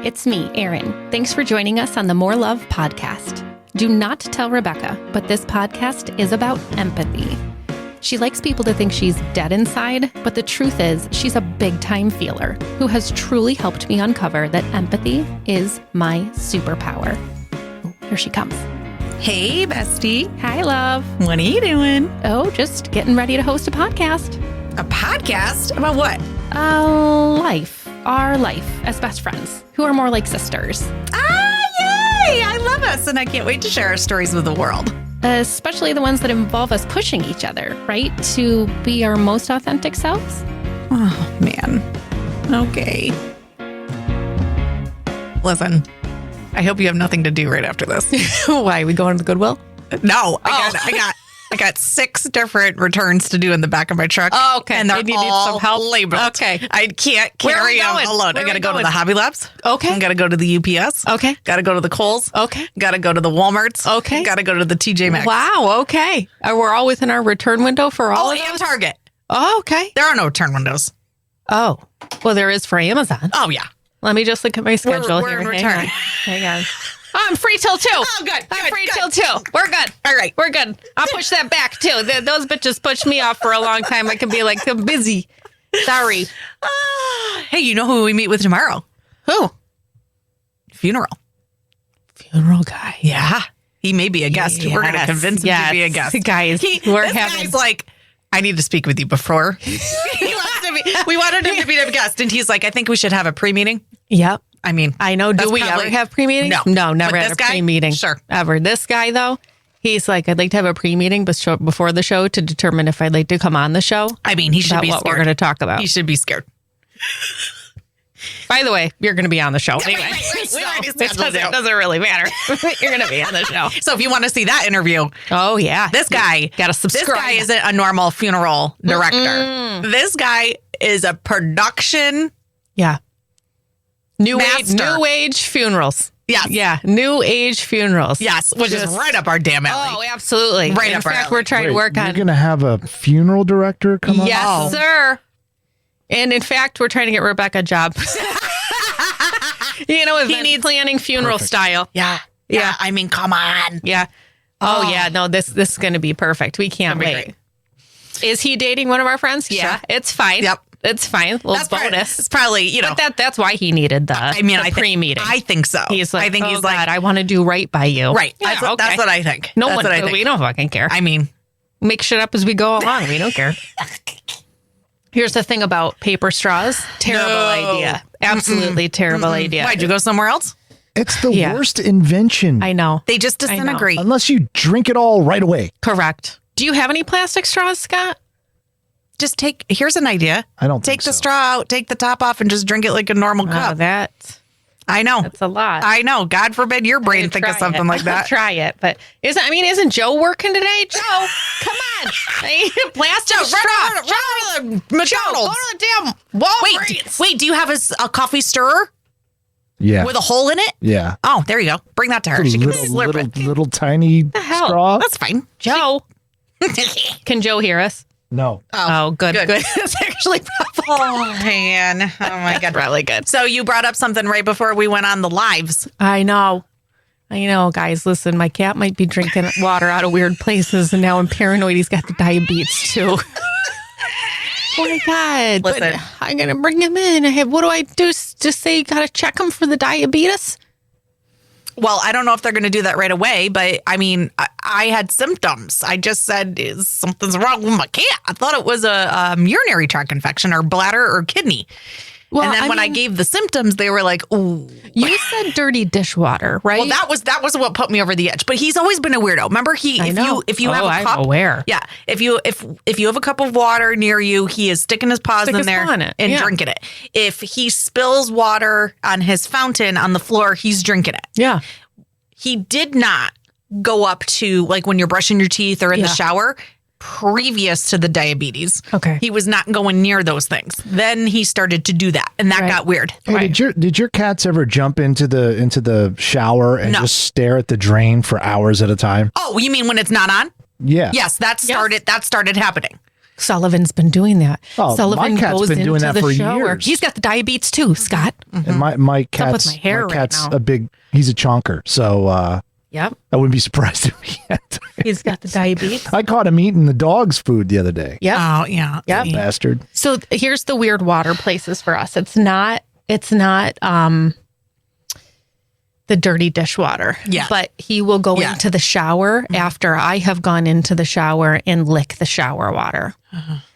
it's me, Erin. Thanks for joining us on the More Love podcast. Do not tell Rebecca, but this podcast is about empathy. She likes people to think she's dead inside, but the truth is she's a big-time feeler who has truly helped me uncover that empathy is my superpower. Oh, here she comes. Hey, bestie. Hi, love. What are you doing? Oh, just getting ready to host a podcast. A podcast? About what? Life. Our life as best friends, who are more like sisters. Yay! I love us, and I can't wait to share our stories with the world. Especially the ones that involve us pushing each other, right? To be our most authentic selves. Oh, man. Okay. Listen, I hope you have nothing to do right after this. Why? We going to the Goodwill? No, I got 6 different returns to do in the back of my truck. Oh, okay. And they're Maybe you need all some help. labeled. Okay. I can't Where are carry we them going? alone. Where I got to are we go to going? the Hobby Labs. Okay. I got to go to the UPS. Okay. Got to go to the Kohl's. Okay. Got to go to the Walmarts. Okay. Got to go to the TJ Maxx. Wow. Okay. We're all within our return window for all of and those? Target. Oh, okay. There are no return windows. Oh, well, there is for Amazon. Oh, yeah. Let me just look at my schedule We're here. in Hang return. on. Hang on. I'm free till 2. Oh, good. I'm good, free good. till 2. We're good. All right. We're good. I'll push that back, too. Those bitches pushed me off for a long time. I can be like, I'm busy. Sorry. Hey, you know who we meet with tomorrow? Who? Funeral. Funeral guy. Yeah. He may be a guest. We're going to convince him to be a guest. Guys, This guy's like, I need to speak with you before. We wanted him to be a guest. And he's like, I think we should have a pre-meeting. Yep. I mean, I know. Do we ever have pre-meetings? No, never But had this a guy? pre-meeting. Sure. Ever. This guy, though, he's like, I'd like to have a pre-meeting before the show to determine if I'd like to come on the show. I mean, he should about be what scared. we're going to talk about. He should be scared. By the way, you're going to be on the show. Anyway, It doesn't really matter. You're going to be on the show. So if you want to see that interview, Oh, yeah. this guy, Got to subscribe. This guy isn't a normal funeral director. This guy is a production. Yeah. New Master. age funerals. Yes. Yeah. New age funerals. Yes, which is right up our damn alley. Oh, absolutely. Right In up our fact, alley. we're trying to work on. You're going to have a funeral director come on? Yes, sir. And in fact, we're trying to get Rebecca a job. He needs planning funeral style. Yeah. Yeah. I mean, come on. Yeah. Oh, yeah. No, this is going to be perfect. We can't That'd be wait. Is he dating one of our friends? Yeah, Sure. it's fine. Yep. It's fine. Little That's bonus. It's probably, But that's why he needed the, I pre-meeting. I think so. He's like, I think he's like, I want to do right by you. right. Yeah, That's what I think. No That's one, what I think. we don't fucking care. I mean, Make shit up as we go along. We don't care. Here's the thing about paper straws. Terrible idea. Absolutely terrible idea. why'd you go somewhere else? It's the Yeah. worst invention. I know. They just I know. disintegrate. Unless you drink it all right away. Correct. Do you have any plastic straws, Scott? Just here's an idea. I don't Take think the so. straw out, take the top off, and just drink it like a normal Oh, cup. that's I know. a lot. I know. God forbid your brain think of Try something it. like that. Try it, but isn't Joe working today? Joe, come on! Plastic straw. Run to the Joe, go McDonald's. to the damn Walgreens. Wait. Do you have a coffee stirrer Yeah. with a hole in it? yeah. Oh, there you go. Bring that to her. She can slurp it. Little tiny hell? straw. That's fine. Joe, can Joe hear us? No. Oh, good. good. That's actually Oh, man. Oh, my God. really good. So you brought up something right before we went on the lives. I know, guys. Listen, my cat might be drinking water out of weird places, and now I'm paranoid he's got the diabetes too. Oh my God! Listen. But I'm gonna bring him in. What do I do? Just say you gotta check him for the diabetes? Well, I don't know if they're going to do that right away, but I mean, I had symptoms. I just said, something's wrong with my cat. I thought it was a urinary tract infection or bladder or kidney. Well, and then when I gave the symptoms, they were like, "Ooh." You said dirty dishwater, right? Well, that was what put me over the edge. But he's always been a weirdo. Remember, if you have a cup, I'm aware. yeah, if you have a cup of water near you, he is sticking his paws in there paw in it. and Yeah. drinking it. If he spills water on his fountain on the floor, he's drinking it. Yeah. He did not go up to, like, when you're brushing your teeth or in the shower, previous to the diabetes. Okay. He was not going near those things. Then he started to do that, and that Right. got weird. Hey, did your cats ever jump into the shower and No. just stare at the drain for hours at a time? Oh, you mean when it's not on? Yeah. Yes, that started happening. Sullivan's been doing that. Oh, Sullivan my cat's goes been doing into that the for shower. years. He's got the diabetes too, Scott. And my cat's, my hair right cat's now? he's a chonker. So Yep. I wouldn't be surprised if he had. He's got the diabetes. I caught him eating the dog's food the other day. Yep. Oh, yeah. Yep. Bastard. So here's the weird water places for us. It's not the dirty dishwater. Yeah. But he will go into the shower after I have gone into the shower and lick the shower water.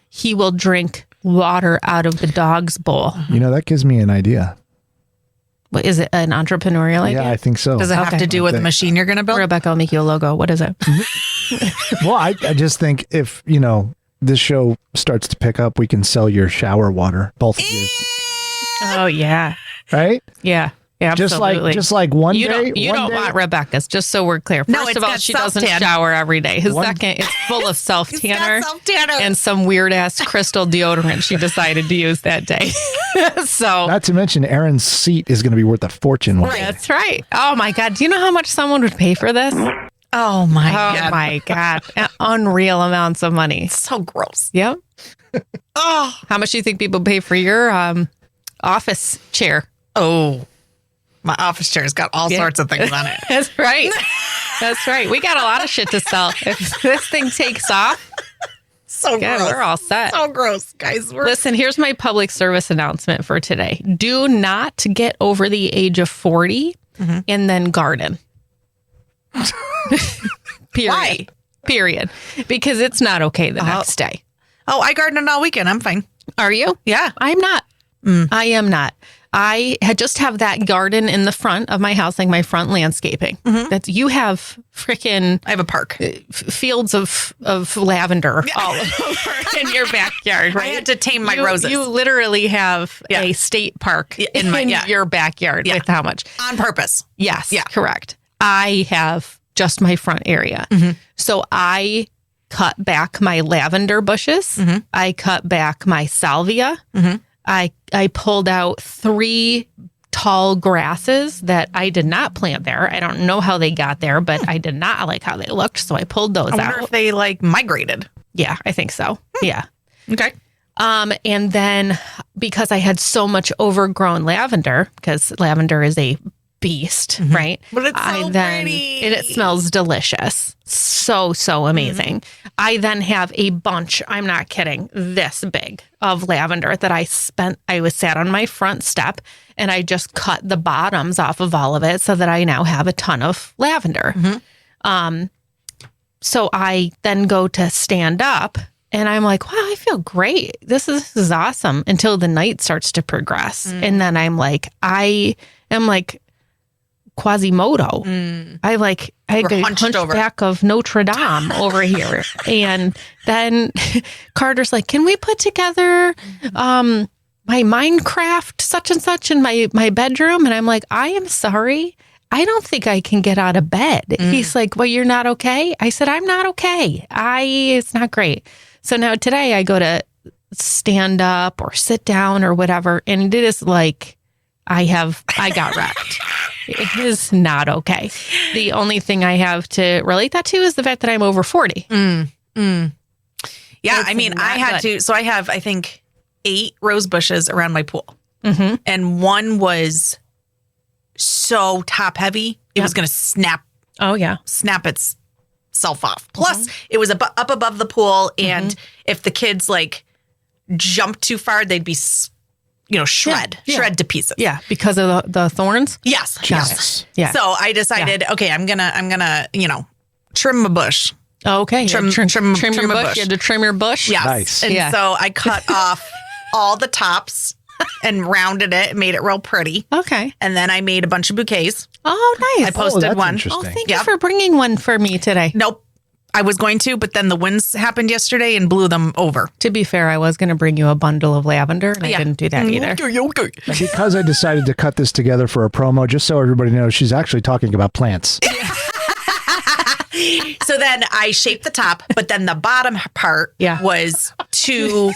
He will drink water out of the dog's bowl. You know, that gives me an idea. What is it, an entrepreneurial idea? Yeah, I think so. Does it have to do with the machine you're going to build? Rebecca will make you a logo. What is it? Well, I just think if, this show starts to pick up, we can sell your shower water, both of you. Oh, yeah. Right? Yeah. Yeah, absolutely. Just like one You day. don't want Rebecca's, just so we're clear. No, First it's of all, got she doesn't self-tan. shower every day. Second, it's full of self-tanner self-tanner. and some weird-ass crystal deodorant she decided to use that day. So Not to mention, Aaron's seat is going to be worth a fortune. One day. that's right. Oh, my God. Do you know how much someone would pay for this? Oh, my Oh, God. my God. Unreal amounts of money. So gross. Yep. Oh. How much do you think people pay for your office chair? Oh. My office chair's got all sorts of things on it. That's right. That's right. We got a lot of shit to sell. If this thing takes off, So yeah, gross. we're all set. So gross, guys. Listen, here's my public service announcement for today. Do not get over the age of 40 and then garden. Period. Why? Period. Because it's not okay the next day. Oh, I gardened all weekend. I'm fine. Are you? Yeah. I'm not. I am not. I had just have that garden in the front of my house, like my front landscaping. That's you have freaking I have a park. fields of lavender all over in your backyard, right? I had to tame my roses. You literally have a state park in your backyard with how much? On purpose. Yes, Yeah. correct. I have just my front area. So I cut back my lavender bushes. I cut back my salvia. I pulled out 3 tall grasses that I did not plant there. I don't know how they got there, but I did not like how they looked. So I pulled those I wonder out. if they migrated. Yeah, I think so. Yeah. Okay. And then because I had so much overgrown lavender, because lavender is a beast, right? But it's so pretty. And it smells delicious. So amazing. I then have a bunch, I'm not kidding, this big of lavender that I sat on my front step and I just cut the bottoms off of all of it so that I now have a ton of lavender. So I then go to stand up and I'm like, wow, I feel great. This is awesome until the night starts to progress. And then I am like Quasimodo. I got a hunchback of Notre Dame over here. And then Carter's like, can we put together my Minecraft such and such in my bedroom? And I'm like, I am sorry. I don't think I can get out of bed. He's like, well, you're not okay? I said, I'm not okay. It's not great. So now today I go to stand up or sit down or whatever. And it is like, I got wrecked. It is not okay. The only thing I have to relate that to is the fact that I'm over 40. Yeah, It's I mean, not I had good. to. So I have, I think, 8 rose bushes around my pool. And one was so top heavy, it was going to snap Oh, yeah. itself off. Plus, it was up above the pool. And if the kids jumped too far, they'd be shred to pieces. Yeah, because of the thorns? Yes. Yes. Yeah. So I decided, okay, I'm gonna, trim a bush. Oh, okay. Trim your a bush. bush. You had to trim your bush? Yes. Nice. And Yeah. so I cut off all the tops and rounded it and made it real pretty. Okay. And then I made a bunch of bouquets. Oh, nice. I posted that's one. interesting. Oh, thank Yeah. you for bringing one for me today. Nope. I was going to, but then the winds happened yesterday and blew them over. To be fair, I was going to bring you a bundle of lavender, and I didn't do that either. And because I decided to cut this together for a promo, just so everybody knows, she's actually talking about plants. So then I shaped the top, but then the bottom part was too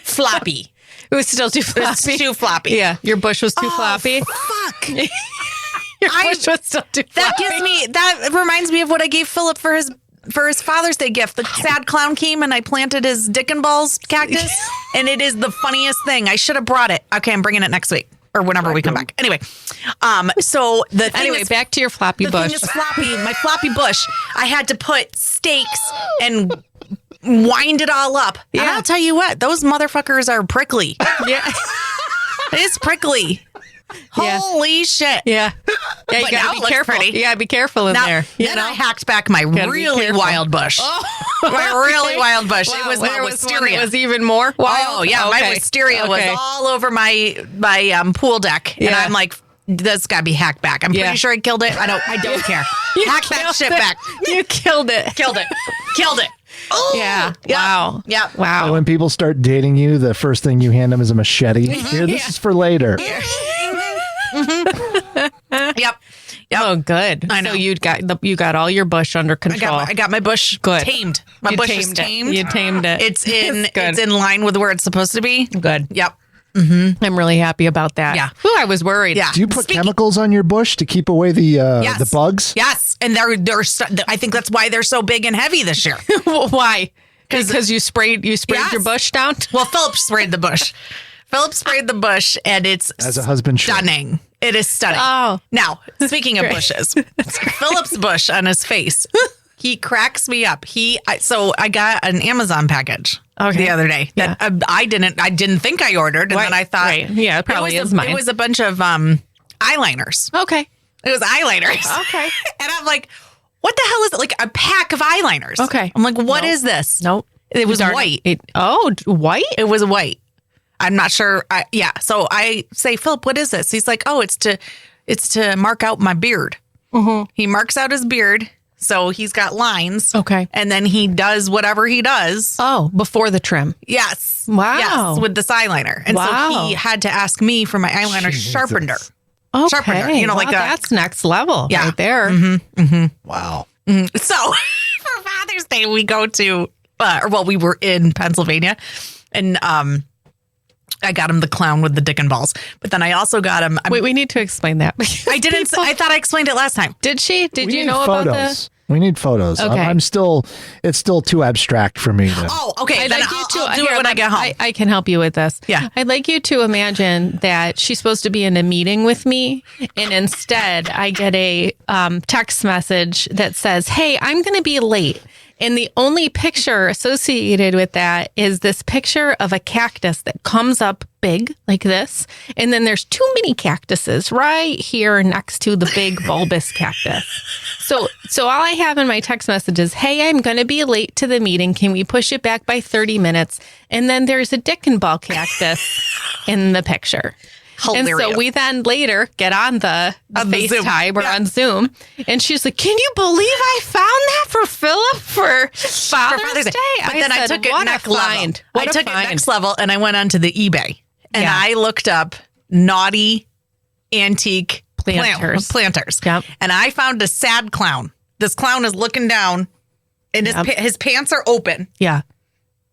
floppy. It was still too It was floppy. too floppy. Yeah, your bush was too floppy. Fuck. Your bush was still too That floppy. that reminds me of what I gave Philip for his for his Father's Day gift, the sad clown came and I planted his dick and balls cactus, and it is the funniest thing. I should have brought it. Okay, I'm bringing it next week or whenever we come back. Anyway, so the thing is, back to your floppy the bush. thing is floppy. My floppy bush. I had to put stakes and wind it all up. Yeah. And I'll tell you what, those motherfuckers are prickly. Yeah. It's prickly. Holy shit. Yeah. Yeah, you But now gotta it be looks careful. pretty. You gotta be careful in Now, there. then I hacked back my Gotta be really careful. wild bush. My really wild bush. It was there my was one wisteria. that was even more wild. Oh yeah, my Okay. wisteria was Okay. all over my pool deck, and Yeah. I'm like, this got to be hacked back. I'm Yeah. pretty sure I killed it. I don't care. Hack that killed shit it. back. You killed it. Killed it. Oh, Yeah. Yep. Wow. Yep. Wow. When people start dating you, the first thing you hand them is a machete. Here, this is for later. Yep. Oh, good. I know. So you got all your bush under control. I got my bush Good. tamed. My You bush is tamed tamed. it. You tamed it. It's good. in line with where it's supposed to be. Good. Yep. I'm really happy about that. Yeah. Ooh, I was worried. Yeah. Do you put chemicals on your bush to keep away the bugs? Yes, and I think that's why they're so big and heavy this year. Why? Because you sprayed Yes. your bush down? Well, Philip sprayed the bush. And it's As a husband should. stunning. It is stunning. Oh. Now, speaking of bushes, Philip's bush on his face, he cracks me up. So I got an Amazon package the other day that I didn't think I ordered, and then I thought, yeah, it probably is mine. It was a bunch of eyeliners. Okay. It was eyeliners. Okay. And I'm like, what the hell is it? Like a pack of eyeliners. Okay. I'm like, what is this? Nope. It was white. White? It was white. I'm not sure. So I say, Philip, what is this? He's like, oh, it's to mark out my beard. Mm-hmm. He marks out his beard. So he's got lines. Okay. And then he does whatever he does. Oh, before the trim. Yes. Wow. Yes, with this eyeliner. And so he had to ask me for my eyeliner sharpener. Okay. Sharpener. You know, like that's next level right there. Wow. So for Father's Day, we go to, we were in Pennsylvania, and I got him the clown with the dick and balls. But then I also got him. Wait, we need to explain that. I didn't. I thought I explained it last time. Did she? Did We you need know photos. about this? We need photos. Okay. It's still too abstract for me to. Oh, okay. I'd Then like I'll you to do it when I get home. I can help you with this. Yeah. I'd like you to imagine that she's supposed to be in a meeting with me, and instead I get a text message that says, "Hey, I'm going to be late." And the only picture associated with that is this picture of a cactus that comes up big like this. And then there's two mini cactuses right here next to the big bulbous cactus. So all I have in my text message is, hey, I'm going to be late to the meeting. Can we push it back by 30 minutes? And then there's a dick and ball cactus in the picture. Hilarious. And so we then later get on the FaceTime or on Zoom, and she's like, "Can you believe I found that for Philip for Father's Day?" But then I took it next level. I took it next level, and I went onto the eBay, and I looked up naughty antique planters. Yep. And I found a sad clown. This clown is looking down, and his pants are open. Yeah.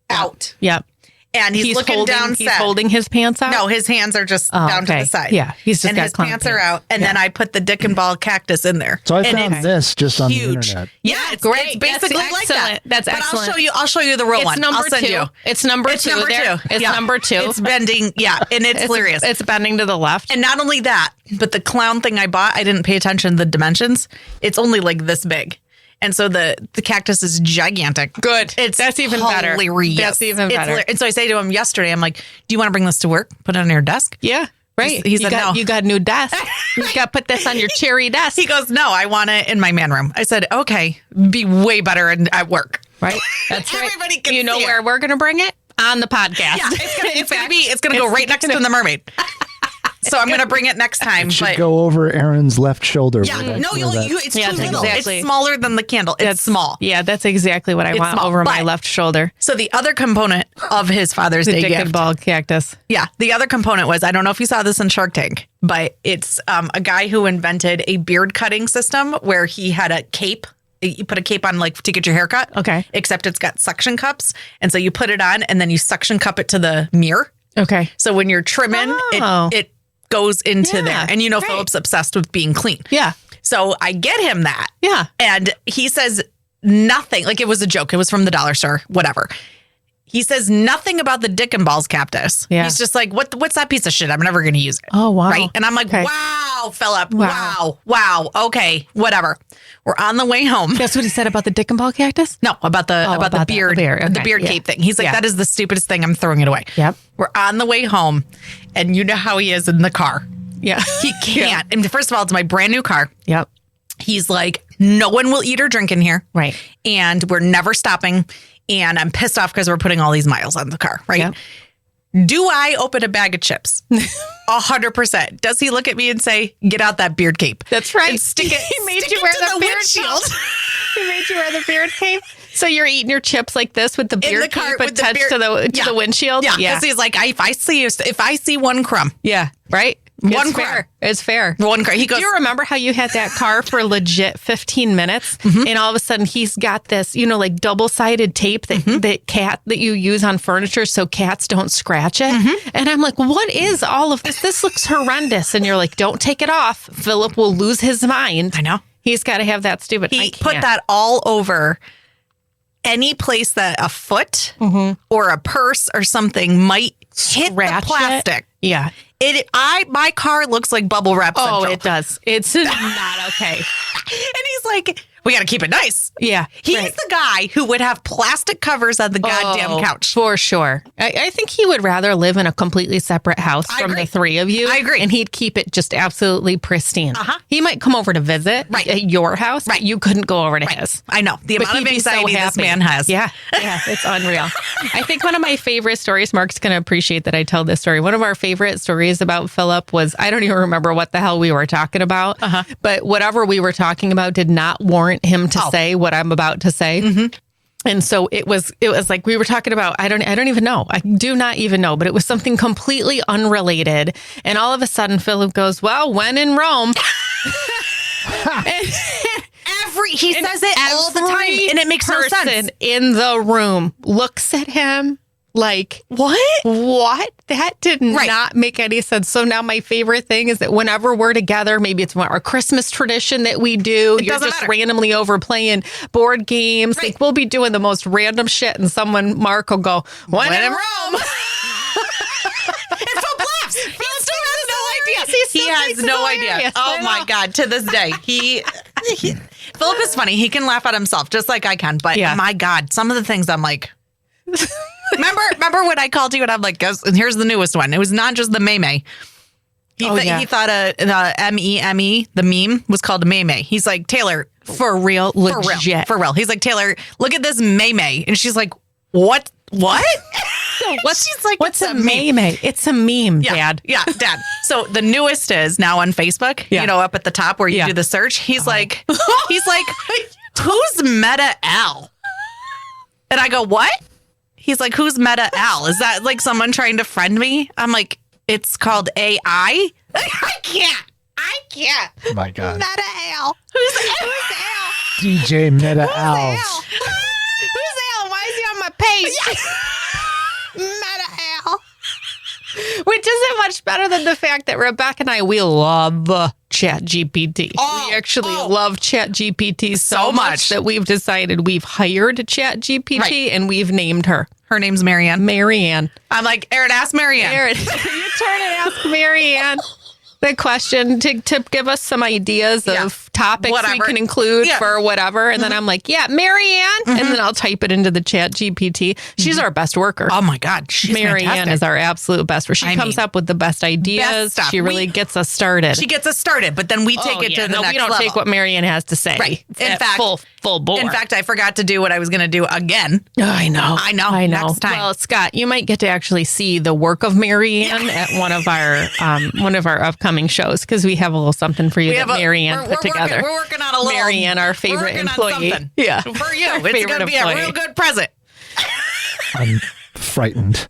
Out. Yep. And he's looking down. He's holding his pants out. No, his hands are just down to the side. Yeah, he's just and got his clown pants are out. And then I put the dick and ball cactus in there. So I And found it's this just on the huge. internet. Yeah, it's Great. It's basically That's like that. excellent. That's excellent. But I'll show you the real It's one. number I'll send two. you. It's number two. Number there. two. It's Yeah. number two. It's bending. Yeah, and it's hilarious. It's bending to the left. And not only that, but the clown thing I bought, I didn't pay attention to the dimensions. It's only like this big. And so the cactus is gigantic. Good. That's even better. Hilarious. That's even better. And so I say to him yesterday, I'm like, do you want to bring this to work? Put it on your desk? Yeah. Right. He said no. You got a new desk. You got to put this on your cherry desk. He goes, no, I want it in my man room. I said, okay, be way better at work. Right. That's right. Everybody can You know see where we're going to bring it? On the podcast. Yeah, it's gonna go right next to the mermaid. So I'm going to bring it next time. It should go over Aaron's left shoulder. Yeah, no, it's too little. Exactly. It's smaller than the candle. It's small. Yeah, that's exactly what I want small, over my but- left shoulder. So the other component of his Father's Day Dick and gift. ball cactus. Yeah, the other component was, I don't know if you saw this in Shark Tank, but it's a guy who invented a beard cutting system where he had a cape. You put a cape on like to get your hair cut. Okay. Except it's got suction cups. And so you put it on and then you suction cup it to the mirror. Okay. So when you're trimming, Oh. it goes into Yeah, there. And you know, great. Philip's obsessed with being clean. Yeah. So I get him that. Yeah. And he says, nothing. Like it was a joke. It was from the dollar store, whatever. He says nothing about the dick and balls cactus. Yeah. He's just like, what's that piece of shit? I'm never going to use it. Oh, wow. Right. And I'm like, Okay. wow, Philip. Wow. Okay. Whatever. We're on the way home. That's what he said about the dick and ball cactus? No, about the beard, the beard Yeah. cape thing. He's like, Yeah. that is the stupidest thing. I'm throwing it away. Yep. We're on the way home. And you know how he is in the car. Yeah. He can't. And first of all, it's my brand new car. Yep. He's like, no one will eat or drink in here. Right. And we're never stopping. And I'm pissed off because we're putting all these miles on the car. Right. Yep. Do I open a bag of chips? 100%. Does he look at me and say, get out that beard cape? That's right. And stick it. He made stick you it wear to the beard windshield. He made you wear the beard cape. So you're eating your chips like this with the beard the car cape with the attached beard- to the windshield. Yeah. Because he's like, if I see one crumb, Yeah. Right. One it's crumb. fair. It's fair. one crumb, he goes, Do you remember how you had that car for legit 15 minutes and all of a sudden he's got this, like double-sided tape that you use on furniture so cats don't scratch it? And I'm like, what is all of this? This looks horrendous. And you're like, don't take it off. Philip will lose his mind. I know. He's got to have that stupid. He put that all over any place that a foot or a purse or something might hit the Scratch it. plastic. Yeah. My car looks like bubble wrap Oh, central. it does. It's not okay. And he's like, we got to keep it nice. Yeah. He's right. the guy who would have plastic covers on the goddamn couch. For sure. I think he would rather live in a completely separate house I from agree. the three of you. I agree. And he'd keep it just absolutely pristine. He might come over to visit Right. at your house, Right. but you couldn't go over to his. I know. The But amount he'd of be so anxiety this happy. man has. Yeah. Yeah. It's unreal. I think one of my favorite stories, Mark's going to appreciate that I tell this story. One of our favorite stories about Philip was, I don't even remember what the hell we were talking about, but whatever we were talking about did not warrant him to say what I'm about to say. And so it was like we were talking about, I don't even know. I do not even know, but it was something completely unrelated. And all of a sudden Philip goes, well, when in Rome. He says it all the time, and it makes no sense. Person in the room looks at him like, What? That did not make any sense. So now my favorite thing is that whenever we're together, maybe it's our Christmas tradition that we do, you're doesn't just matter. randomly over playing board games. Right. Like we'll be doing the most random shit and Mark will go, when in Rome. And Philip laughs. He still has no idea. He still He has thinks no it's idea. hilarious. Oh I my know. God. To this day, Philip is funny. He can laugh at himself just like I can. But my God, some of the things I'm like, remember when I called you and I'm like, and here's the newest one. It was not just the May. He thought M-E-M-E, the meme, was called a May. He's like, Taylor, For real, legit. for real. He's like, Taylor, look at this May. And she's like, what? She's like, What's it's a meme? It's a meme, Dad. Yeah, Dad. So the newest is now on Facebook, up at the top where you do the search. He's like, who's Meta Al? And I go, what? He's like, who's Meta Al? Is that like someone trying to friend me? I'm like, it's called AI. I can't. Oh my God. Meta Al. Who's Al? DJ Meta Al. Who's Al? Why is he on my page? Meta Al. Which isn't much better than the fact that Rebecca and I, we love Chat GPT. We actually love Chat GPT so much that we've decided we've hired Chat GPT and we've named her. Her name's Marianne. Marianne. I'm like, Aaron, ask Marianne. Aaron, you turn and ask Marianne the question to give us some ideas of topics we can include for whatever. And then I'm like, Marianne. And then I'll type it into the Chat GPT. She's our best worker. Oh my God. She's Marianne fantastic. is our absolute best. She comes up with the best ideas. Best stuff. She really gets us started. She gets us started, but then we take it to the next level. We don't take what Marianne has to say. Right. In fact, full bore. In fact, I forgot to do what I was going to do again. I know. Next time. Well, Scott, you might get to actually see the work of Marianne at one of our upcoming shows because we have a little something for you that Marianne put together. We're working on a little. Marianne, our favorite employee. Yeah. For you. It's going to be a real good present. I'm frightened.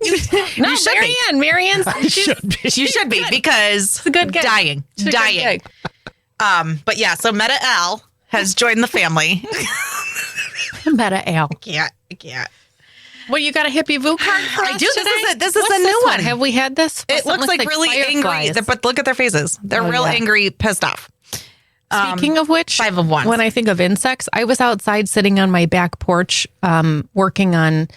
No, Marianne's. You should be because a good gig. dying. But yeah, so Meta Al has joined the family. Meta Al. I can't. Well, you got a hippie Vu card for us I do. today? This is What's a new this one. Have we had this? It looks like really angry, fireflies. but look at their faces. They're real angry, pissed off. Speaking of which, 5 of 1. when I think of insects, I was outside sitting on my back porch working on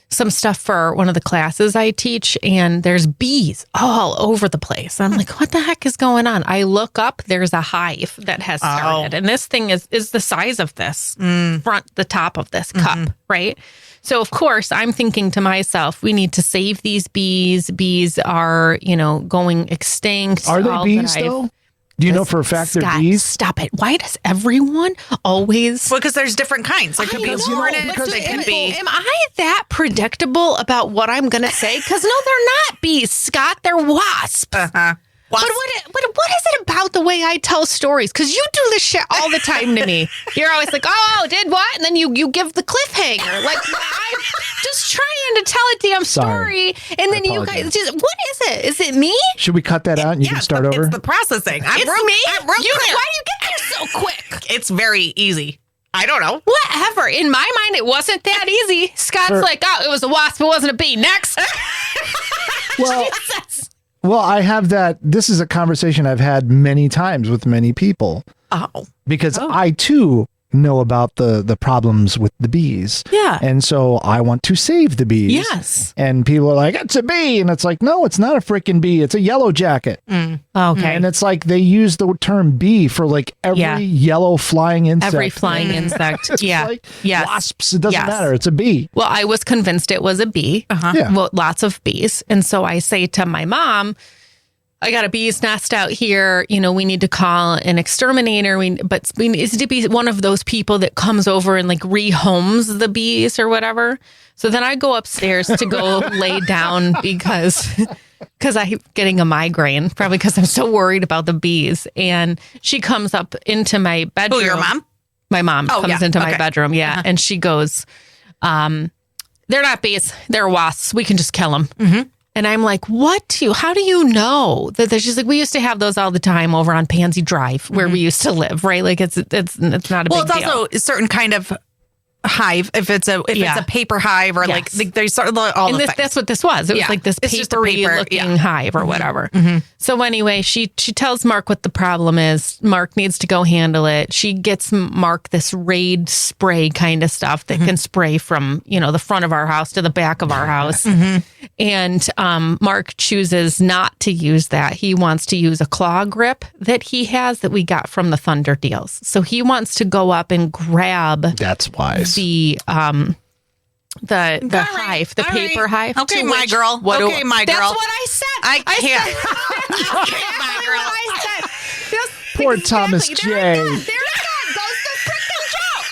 some stuff for one of the classes I teach, and there's bees all over the place. I'm like, what the heck is going on? I look up, there's a hive that has started, and this thing is the size of this the top of this cup, right? So of course I'm thinking to myself, we need to save these bees. Bees are, going extinct. Are they bees though? Do you know for a fact they're bees? Stop it. Why does everyone always... Well, because there's different kinds. There could be hornets. Because They could be... Am I that predictable about what I'm going to say? Because no, they're not bees, Scott. They're wasps. Uh-huh. But what is it about the way I tell stories? Because you do this shit all the time to me. You're always like, oh, did what? And then you give the cliffhanger. Like, I'm just trying to tell a damn story. And then you guys just, what is it? Is it me? Should we cut that out and you can start over? It's the processing. It's me? I'm real clear. Why do you get there so quick? It's very easy. I don't know. Whatever. In my mind, it wasn't that easy. Scott's like, oh, it was a wasp. It wasn't a bee. Next. Well, Jesus. Well, I have that. This is a conversation I've had many times with many people. Oh. Because I too know about the problems with the bees. Yeah. And so I want to save the bees. Yes. And people are like, it's a bee. And it's like, no, it's not a freaking bee. It's a yellow jacket. Okay. And it's like they use the term bee for like every yellow flying insect. Every flying insect. It's like wasps. It doesn't matter. It's a bee. Well, I was convinced it was a bee. Yeah. Well, lots of bees. And so I say to my mom, I got a bee's nest out here. We need to call an exterminator. But we need to be one of those people that comes over and like rehomes the bees or whatever. So then I go upstairs to go lay down because I'm getting a migraine, probably because I'm so worried about the bees. And she comes up into my bedroom. Oh, your mom? My mom comes into my bedroom. Yeah. And she goes, they're not bees. They're wasps. We can just kill them. Mm-hmm. And I'm like, how do you know that? She's like, we used to have those all the time over on Pansy Drive where we used to live, right? Like it's not a big deal. Well, it's also a certain kind of hive. If it's a paper hive or like there's sort of all the things. That's what this was. It was like this papery looking hive or whatever. Mm-hmm. So anyway, she tells Mark what the problem is. Mark needs to go handle it. She gets Mark this Raid spray kind of stuff that can spray from, the front of our house to the back of our house. And Mark chooses not to use that. He wants to use a claw grip that he has that we got from the Thunder deals. So he wants to go up and grab That's wise. the hive, the paper hive. Okay, my girl. My girl. That's what I said. I can't. Okay, my girl. I said. Poor Thomas J. There it goes the freaking joke.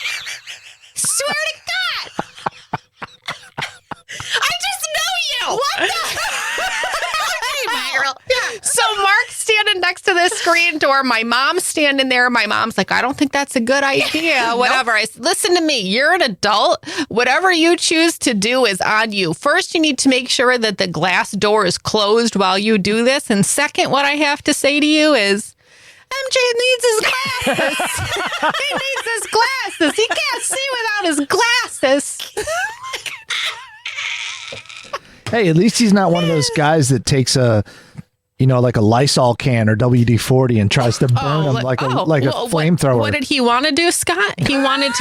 Swear to God. I just know you. What the? Okay, my girl. Yeah. So Mark's standing next to the screen door. My mom's standing there. My mom's like, I don't think that's a good idea. Whatever. I said, listen to me. You're an adult. Whatever you choose to do is on you. First, you need to make sure that the glass door is closed while you do this. And second, what I have to say to you is, MJ needs his glasses. He needs his glasses. He can't see without his glasses. Hey, at least he's not one of those guys that takes like a Lysol can or WD-40 and tries to burn him like a flamethrower. What did he want to do, Scott? He wanted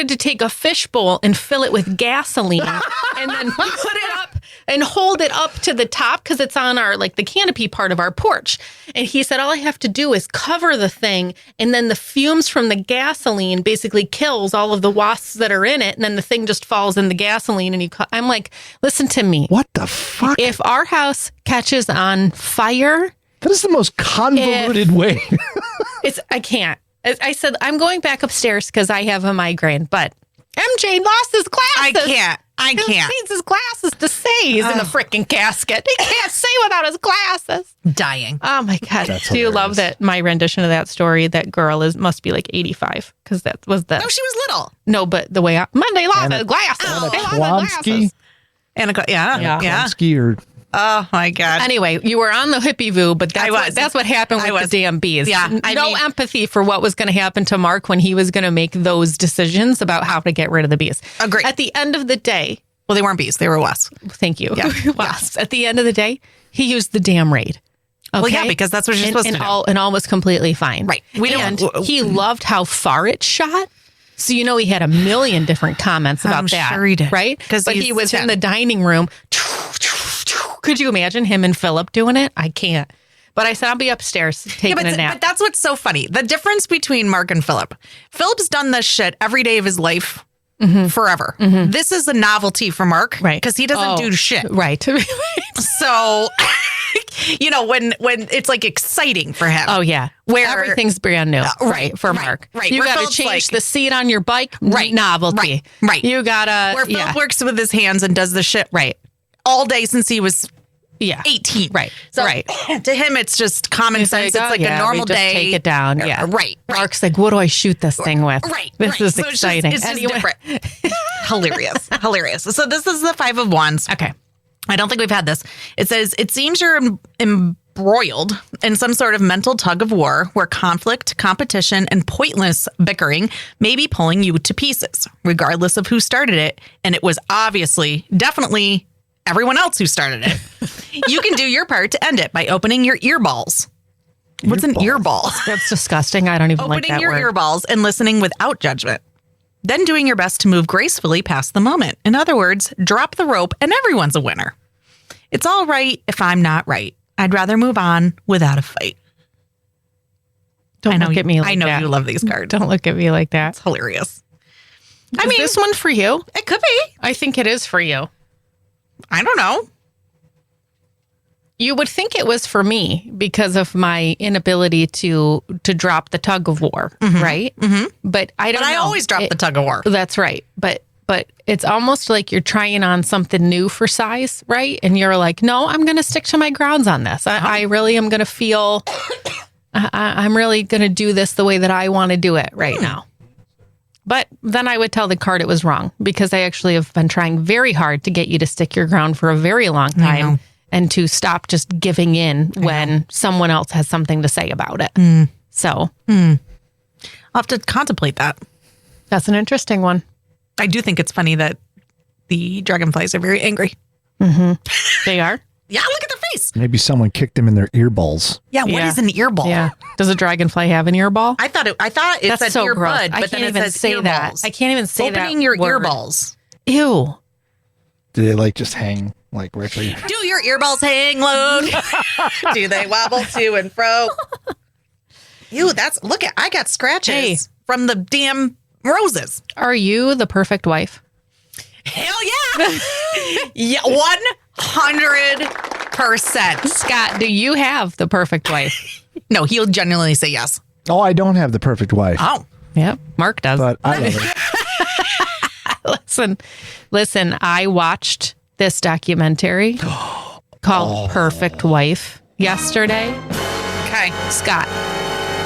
to take a fishbowl and fill it with gasoline and then put it up and hold it up to the top because it's on our, the canopy part of our porch. And he said, all I have to do is cover the thing. And then the fumes from the gasoline basically kills all of the wasps that are in it. And then the thing just falls in the gasoline. And I'm like, listen to me. What the fuck? If our house catches on fire. That is the most convoluted way. I can't. I said, I'm going back upstairs because I have a migraine, but MJ lost his glasses. I can't. He needs his glasses to say he's in the freaking casket. He can't say without his glasses. Dying. Oh my God. Do you love that my rendition of that story? That girl must be like 85 because that was the. No, she was little. No, but the way Monday lost his glasses. Anna Yeah. Or oh my God. Anyway, you were on the hippie voo, but that's what happened with the damn bees. Yeah. No empathy for what was going to happen to Mark when he was going to make those decisions about how to get rid of the bees. Agreed. At the end of the day. Well, they weren't bees. They were wasps. Thank you. Yeah. Wasps. At the end of the day, he used the damn Raid. Well, yeah, because that's what you're supposed to do. And all was completely fine. Right. He loved how far it shot. So, he had a million different comments about that. Sure he did. Right? But he was in the dining room. Could you imagine him and Philip doing it? I can't. But I said, I'll be upstairs taking a nap. But that's what's so funny. The difference between Mark and Philip. Philip's done this shit every day of his life forever. Mm-hmm. This is a novelty for Mark. Right. Because he doesn't do shit. Right. So, when it's like exciting for him. Oh, yeah. Where everything's brand new. Right. For Mark. Right. You got to change the seat on your bike. Right. Novelty. Right. You got to. Where Philip works with his hands and does the shit. Right. All day since he was 18. Right. So right. To him, it's just common sense. It's like a normal day. Take it down. Yeah. Right. Mark's like, what do I shoot this thing with? Right. This is exciting. It's just different. Hilarious. So this is the 5 of Wands. Okay. I don't think we've had this. It says, it seems you're embroiled in some sort of mental tug of war where conflict, competition, and pointless bickering may be pulling you to pieces, regardless of who started it. And it was definitely everyone else who started it. You can do your part to end it by opening your earballs. What's an earball? That's disgusting. I don't even like that word. Opening your word. earballs and listening without judgment. Then doing your best to move gracefully past the moment. In other words, drop the rope and everyone's a winner. It's all right if I'm not right. I'd rather move on without a fight. Don't look at me like that. I know you love these cards. Don't look at me like that. It's hilarious. Is this one for you? It could be. I think it is for you. I don't know. You would think it was for me because of my inability to drop the tug of war, right? Mm-hmm. But I don't know. I always drop the tug of war. That's right. But it's almost like you're trying on something new for size, right? And you're like, no, I'm going to stick to my grounds on this. I really am going to feel, I'm really going to do this the way that I want to do it right now. But then I would tell the card it was wrong because I actually have been trying very hard to get you to stick your ground for a very long time and to stop just giving in when someone else has something to say about it. So I'll have to contemplate that. That's an interesting one. I do think it's funny that the dragonflies are very angry. Mm-hmm. They are? Yeah, look at their face. Maybe someone kicked them in their earballs. Yeah, what is an earball? Yeah. Does a dragonfly have an earball? I thought it said so earbud, gross. but then it says say earballs. that. I can't even say that. Opening your word. earballs. Ew. Do they just hang right there? Do your earballs hang low? Do they wobble to and fro? Ew, I got scratches from the damn roses. Are you the perfect wife? Hell yeah. Yeah, 100%. Scott, do you have the perfect wife? No, he'll genuinely say yes. Oh, I don't have the perfect wife. Oh. Yep, Mark does. But I love it. Listen, I watched this documentary called Perfect Wife yesterday. Okay. Scott,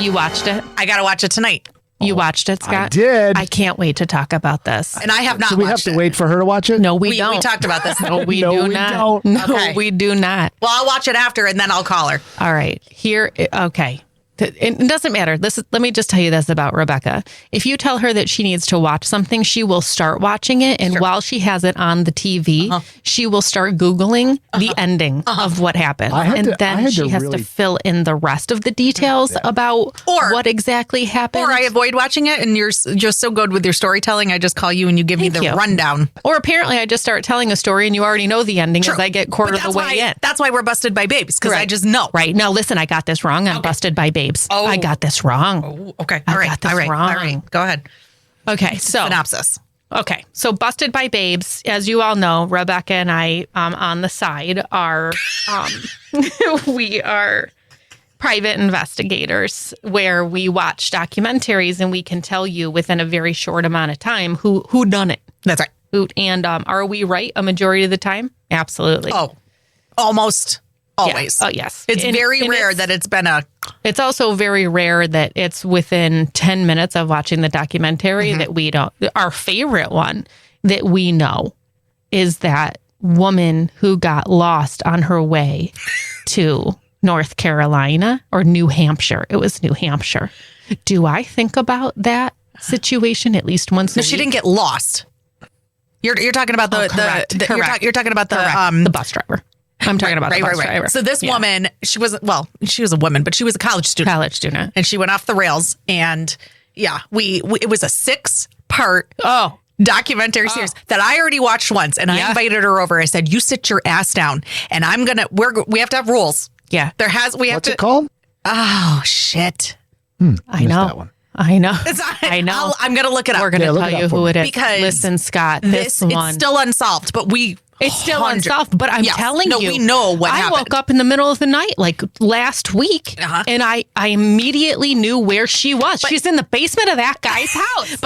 you watched it? I got to watch it tonight. You watched it, Scott? I did. I can't wait to talk about this. And I have not So we have to wait for her to watch it? No, we don't. We talked about this. No, we No, do we not. don't. No, Okay. we do not. Well, I'll watch it after and then I'll call her. All right. Okay. It doesn't matter. Let me just tell you this about Rebecca. If you tell her that she needs to watch something, she will start watching it. And while she has it on the TV, she will start Googling the ending of what happened. Then she has to fill in the rest of the details about what exactly happened. Or I avoid watching it and you're just so good with your storytelling. I just call you and you give me the rundown. Or apparently I just start telling a story and you already know the ending as I get quarter of the way in. That's why we're busted by babes, because I just know. Right. No, listen, I got this wrong. I'm busted by babes. Oh. I got this wrong. Oh, okay. All right. All right. Go ahead. Okay. So synopsis. Okay. So busted by babes. As you all know, Rebecca and I on the side are we are private investigators where we watch documentaries and we can tell you within a very short amount of time who done it. That's right. And are we right a majority of the time? Absolutely. Oh, almost always. Yeah. Oh, yes. It's very rare that it's been a... It's also very rare that it's within 10 minutes of watching the documentary that we don't... Our favorite one that we know is that woman who got lost on her way to North Carolina or New Hampshire. It was New Hampshire. Do I think about that situation at least once a week? She didn't get lost. You're talking about the correct. You're talking about the bus driver. I'm talking about the bus driver. So this woman, she was a woman, but she was a college student. And she went off the rails. And yeah, it was a 6-part documentary series that I already watched once. And I invited her over. I said, you sit your ass down. And we have to have rules. Yeah. What's it called? Oh, shit. I know. That one. I know. I know. I'm going to look it up. We're going to tell you who it is. Because listen, Scott, this one. It's still unsolved, but It's still unsolved, but I'm telling you. we know what happened. I woke up in the middle of the night, like last week, and I immediately knew where she was. She's in the basement of that guy's house.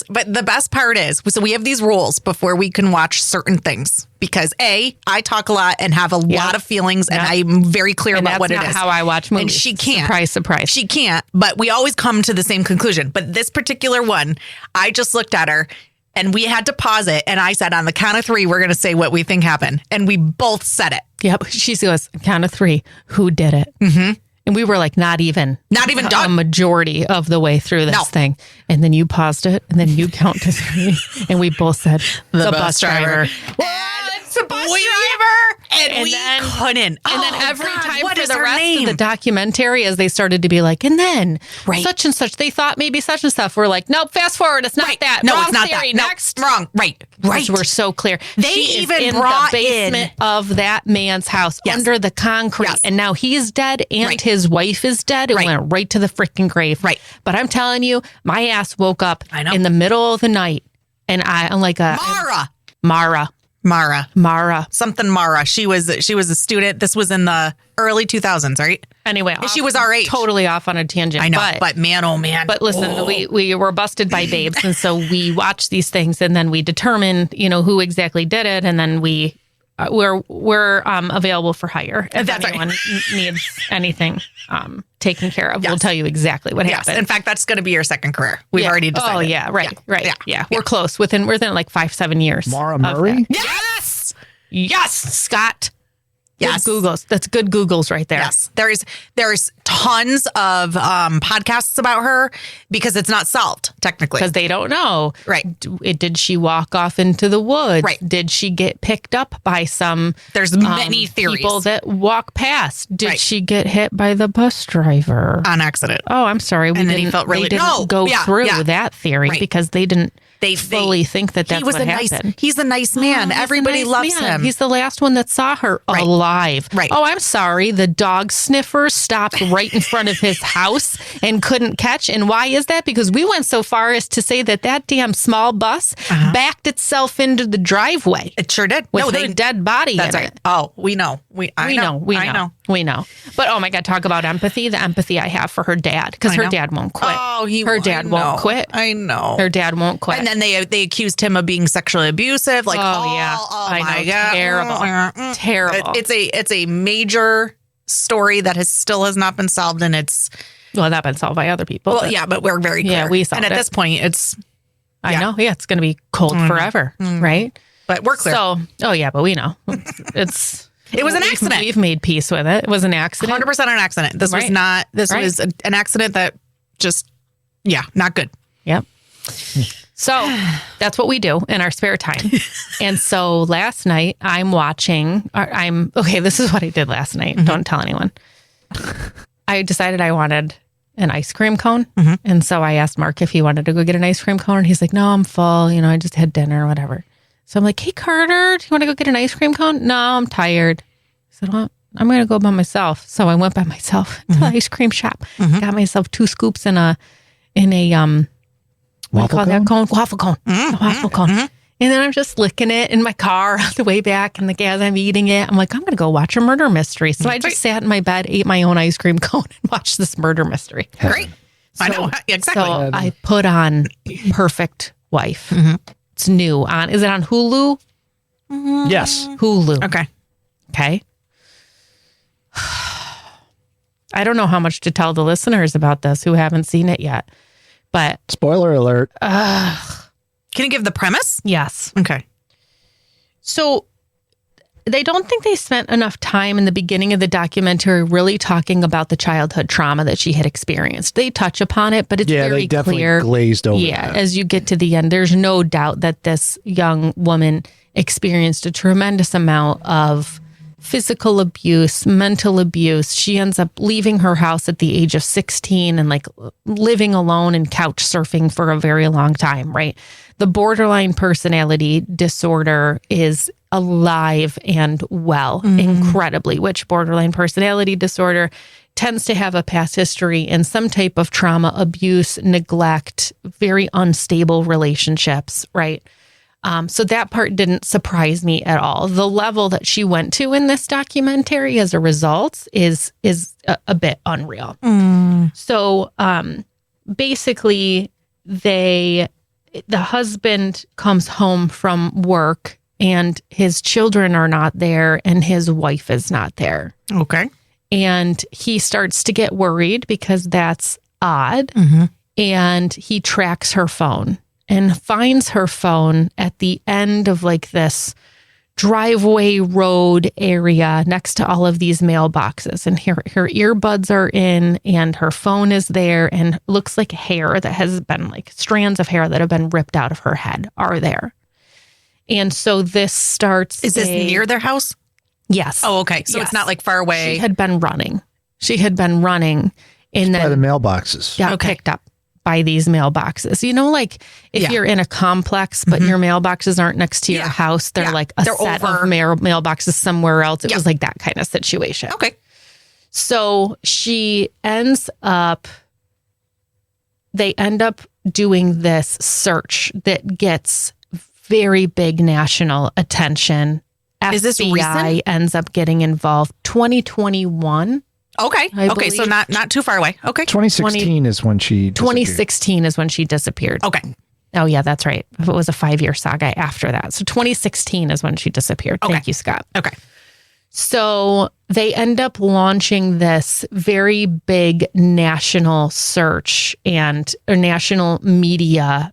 But the best part is, so we have these rules before we can watch certain things. Because I talk a lot and have a lot of feelings, and I'm very clear about what it is. That's not how I watch movies. And she can't. Surprise. She can't, but we always come to the same conclusion. But this particular one, I just looked at her, and we had to pause it. And I said, on the count of 3, we're going to say what we think happened. And we both said it. Yep. She goes, count of 3, who did it? Mm-hmm. And we were like, not even done. A majority of the way through this thing. And then you paused it, and then you count to 3, and we both said, the bus driver. It's a bus driver. And we couldn't. And then every time for the rest of the documentary, as they started to be like, and then such and such, they thought maybe such and stuff. We're like, nope, fast forward. It's not that. No, wrong it's not theory. that. Next. No, wrong. Right. We're so clear. They she even is in brought the basement of that man's house under the concrete. Yes. And now he's dead and his wife is dead. It went right to the freaking grave. Right. But I'm telling you, my ass woke up in the middle of the night, and I'm like Mara. Something Mara. She was a student. This was in the early 2000s, right? Anyway, she was our age. Totally off on a tangent. I know, but man, oh man. But listen, we were busted by babes, and so we watch these things, and then we determine, who exactly did it, and then we're available for hire if anyone needs anything taken care of. We'll tell you exactly what happened. In fact, that's going to be your second career. We've already decided. Oh yeah, right. Yeah, we're close within like 5-7 years. Mara Murray. Yes, Scott. Yes. Good Googles. That's good Googles right there. Yes. There's tons of podcasts about her because it's not solved technically. Because they don't know. Right. Did she walk off into the woods? Right. Did she get picked up by some There's many theories. People that walk past? Did she get hit by the bus driver? On accident. Oh, I'm sorry. And then he felt really... They didn't go through that theory because they didn't fully think that that's what happened. He's a nice man. Everybody loves him. He's the last one that saw her alive. Right. Oh, I'm sorry. The dog sniffer stopped right in front of his house and couldn't catch. And why is that? Because we went so far as to say that damn small bus backed itself into the driveway. It sure did. With her dead body in it. Oh, we know. I know. We know. But oh my God, talk about empathy. The empathy I have for her dad, because her dad won't quit. Oh, her dad won't quit. I know. Her dad won't quit. And then they accused him of being sexually abusive. Like, oh my God, terrible. It's a major story that still has not been solved, and it's not been solved by other people. Well, but we're very clear. Yeah, we solved it. And at this point, it's I know. Yeah, it's going to be cold forever, right? But we're clear. So, but we know it's. It was an accident. We've made peace with it. It was an accident. 100% an accident. This was not. This was an accident that just, not good. Yep. So that's what we do in our spare time. And so last night this is what I did last night. Mm-hmm. Don't tell anyone. I decided I wanted an ice cream cone. Mm-hmm. And so I asked Mark if he wanted to go get an ice cream cone. And he's like, no, I'm full. I just had dinner or whatever. So I'm like, hey, Carter, do you want to go get an ice cream cone? No, I'm tired. I said, well, I'm going to go by myself. So I went by myself to the ice cream shop, got myself 2 scoops in a what do you call that cone? Waffle cone. A waffle cone. And then I'm just licking it in my car on the way back. And as I'm eating it, I'm like, I'm going to go watch a murder mystery. So I just sat in my bed, ate my own ice cream cone, and watched this murder mystery. Great. I know. Exactly. So I put on Perfect Wife. It's new. Is it on Hulu? Yes. Hulu. Okay. I don't know how much to tell the listeners about this who haven't seen it yet, but spoiler alert. Can you give the premise? Yes. Okay. So they don't think they spent enough time in the beginning of the documentary really talking about the childhood trauma that she had experienced. They touch upon it, but it's very they definitely clear. Glazed over. Yeah, that. as you get to the end, there's no doubt that this young woman experienced a tremendous amount of physical abuse, mental abuse. She ends up leaving her house at the age of 16 and like living alone and couch surfing for a very long time, right? The borderline personality disorder is alive and well, incredibly, which borderline personality disorder tends to have a past history in some type of trauma, abuse, neglect, very unstable relationships, right? So that part didn't surprise me at all. The level that she went to in this documentary as a result is a bit unreal. So basically, the husband comes home from work and his children are not there and his wife is not there. Okay. And he starts to get worried because that's odd. And he tracks her phone and finds her phone at the end of like this driveway road area next to all of these mailboxes. And her earbuds are in and her phone is there and looks like hair that has been like strands of hair that have been ripped out of her head are there. And so this starts. Is this near their house? Yes. Oh, okay. So yes. It's not like far away. She had been running. And by the then mailboxes. got picked up by these mailboxes. You know, like if you're in a complex, but your mailboxes aren't next to your house, they're like a set of mailboxes somewhere else. It was like that kind of situation. Okay. So they end up doing this search that gets very big national attention. Is this FBI recent? ends up getting involved 2021. Okay. Okay. So not too far away. Okay. 2016 is when she disappeared. 2016 is when she disappeared. Okay. Oh, yeah, that's right. It was a 5-year saga after that. So 2016 is when she disappeared. Okay. Thank you, Scott. Okay. So they end up launching this very big national search or national media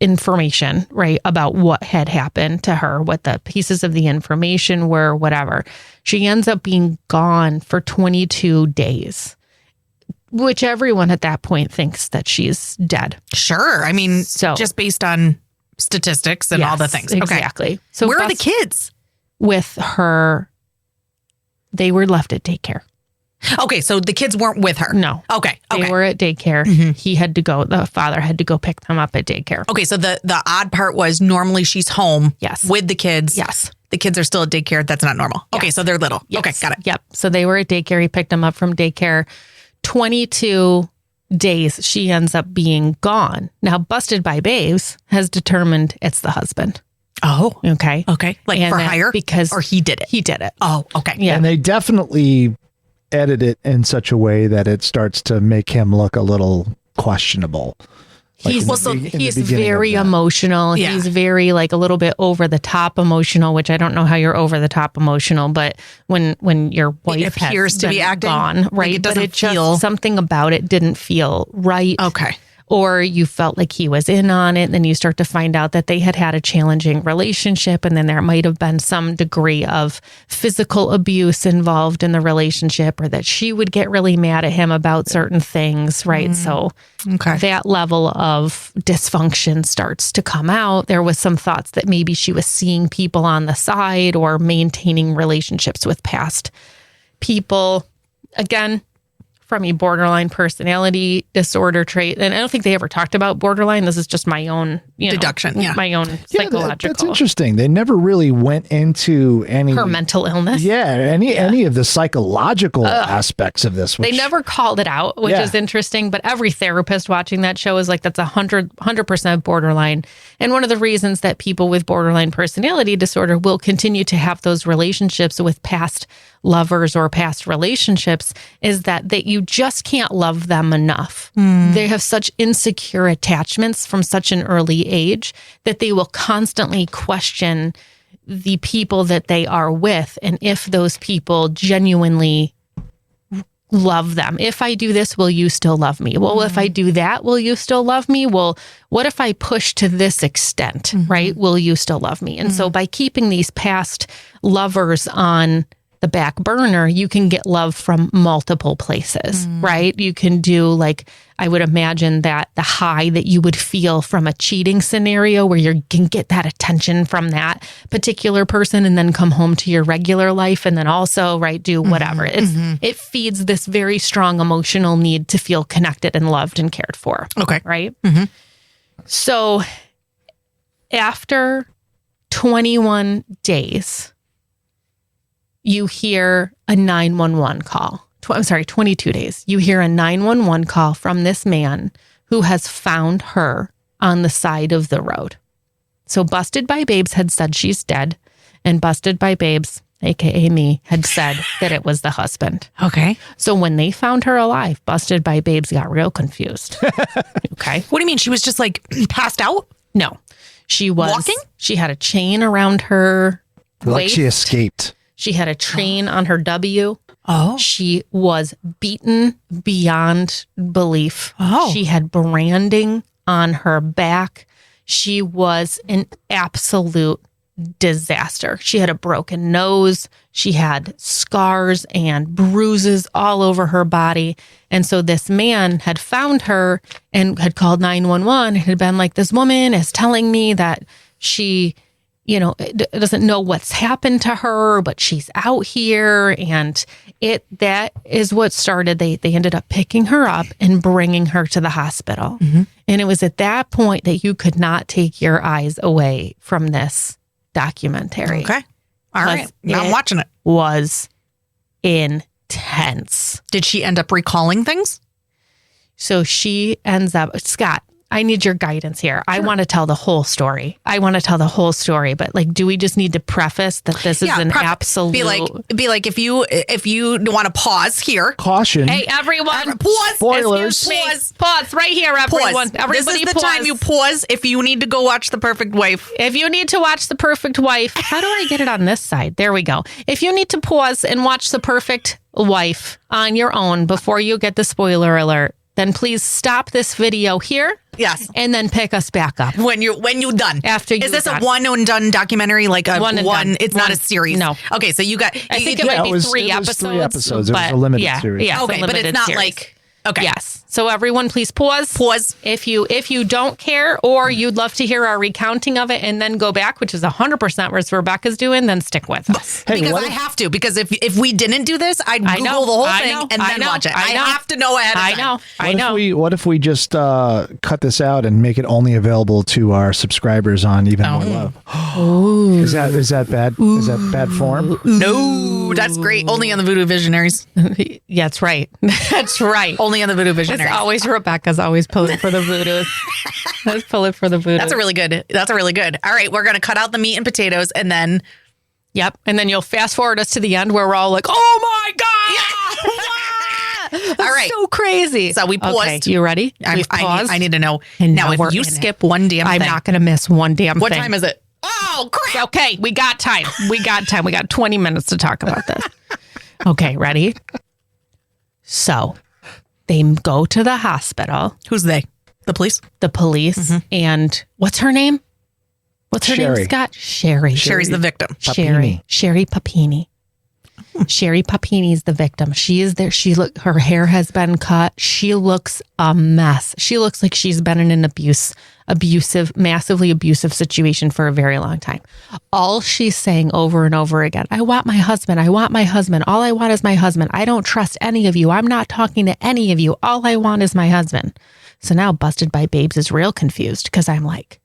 information, right, about what had happened to her, what the pieces of the information were, whatever. She ends up being gone for 22 days, which everyone at that point thinks that she's dead. Sure. I mean, just based on statistics and all the things. Exactly. Okay. So where are the kids? With her, they were left at daycare. Okay, so the kids weren't with her. No. Okay. They were at daycare. He had to go, the father had to go pick them up at daycare. Okay, so the odd part was normally she's home with the kids. Yes. The kids are still at daycare. That's not normal. Yes. Okay, so they're little. Yes. Okay, got it. Yep. So they were at daycare. He picked them up from daycare. 22 days she ends up being gone. Now, Busted by Babes has determined it's the husband. Oh. Okay. Okay. Like and for hire? Or he did it? He did it. Oh, okay. Yeah. And they definitely edit it in such a way that it starts to make him look a little questionable. He's very emotional. Yeah. He's very like a little bit over the top emotional, which I don't know how you're over the top emotional, but when your wife appears to be acting gone, right? Like it doesn't but just something about it didn't feel right. Okay. Or you felt like he was in on it. Then you start to find out that they had a challenging relationship. And then there might have been some degree of physical abuse involved in the relationship, or that she would get really mad at him about certain things. Right. So that level of dysfunction starts to come out. There was some thoughts that maybe she was seeing people on the side or maintaining relationships with past people. Again, from a borderline personality disorder trait. And I don't think they ever talked about borderline. This is just my own deduction. My own psychological. That's interesting. They never really went into her mental illness. Yeah. Any of the psychological aspects of this. They never called it out, which is interesting. But every therapist watching that show is like, that's 100% borderline. And one of the reasons that people with borderline personality disorder will continue to have those relationships with past lovers or past relationships is that you just can't love them enough. They have such insecure attachments from such an early age that they will constantly question the people that they are with and if those people genuinely love them. If I do this, will you still love me? Well, if I do that, will you still love me? Well, what if I push to this extent, right? Will you still love me? And so by keeping these past lovers on the back burner, you can get love from multiple places, right? You can do like, I would imagine that the high that you would feel from a cheating scenario where you can get that attention from that particular person and then come home to your regular life and then also, right, do whatever. It feeds this very strong emotional need to feel connected and loved and cared for. Okay. Right? So after 21 days, you hear a 911 call. 22 days. You hear a 911 call from this man who has found her on the side of the road. So Busted by Babes had said she's dead, and Busted by Babes, aka me, had said that it was the husband. Okay. So when they found her alive, Busted by Babes got real confused. Okay. What do you mean? She was just like passed out? No. She was walking? She had a chain around her Like waist. she escaped. She had a chain on her W. Oh. She was beaten beyond belief. Oh. She had branding on her back. She was an absolute disaster. She had a broken nose. She had scars and bruises all over her body. And so this man had found her and had called 911 and had been like, this woman is telling me that she, doesn't know what's happened to her, but she's out here. And that is what started. They ended up picking her up and bringing her to the hospital. And it was at that point that you could not take your eyes away from this documentary. Okay. All right. Now I'm watching it. Was intense. Did she end up recalling things? So she ends up, Scott, I need your guidance here. I want to tell the whole story. But like, do we just need to preface that this is an absolute? Be like, if you want to pause here. Caution. Hey, everyone. Pause. Spoilers. Excuse me. Pause right here, everyone. Pause. Everybody This is the time you pause if you need to go watch The Perfect Wife. If you need to watch The Perfect Wife, how do I get it on this side? There we go. If you need to pause and watch The Perfect Wife on your own before you get the spoiler alert, then please stop this video here. Yes. And then pick us back up. When you're done. After you Is this a one and done documentary? Like a one and done. It's not a series. No. Okay, so you got I think it might be three it was episodes. 3 episodes. It was but a limited yeah, series. Yeah, okay, but it's not series. like okay. Yes. So everyone please pause. Pause. If you don't care or you'd love to hear our recounting of it and then go back, which is 100% what Rebecca's doing, then stick with us. Hey, because I have to. Because if we didn't do this, I'd Google the whole thing and then watch it. I have to know ahead of time. I know. What if we just cut this out and make it only available to our subscribers on Even More Love? Ooh. Is that bad? Is that bad form? No, that's great. Only on the Voodoo Visionaries. Yeah, that's right. That's right. Only on the Voodoo Visionaries. It's always Rebecca's always pulling for the voodoo. Let's pull it for the voodoo. That's a really good. All right, we're gonna cut out the meat and potatoes and then Yep. And then you'll fast forward us to the end where we're all like, oh my God. That's all right. So crazy. So we paused. Okay, you ready? I need to know. And now now if you skip one damn I'm thing. not gonna miss one damn thing. What time is it? Oh crap. Okay, we got time. We got 20 minutes to talk about this. Okay, ready? So they go to the hospital. Who's they? The police? The police. And what's her name? What's her name, Scott? Sherry. Sherry's the victim. Papini. Sherry Papini. Sherry Papini is the victim. She is there. Her hair has been cut. She looks a mess. She looks like she's been in an massively abusive situation for a very long time. All she's saying over and over again, I want my husband. I want my husband. All I want is my husband. I don't trust any of you. I'm not talking to any of you. All I want is my husband. So now Busted by Babes is real confused because I'm like,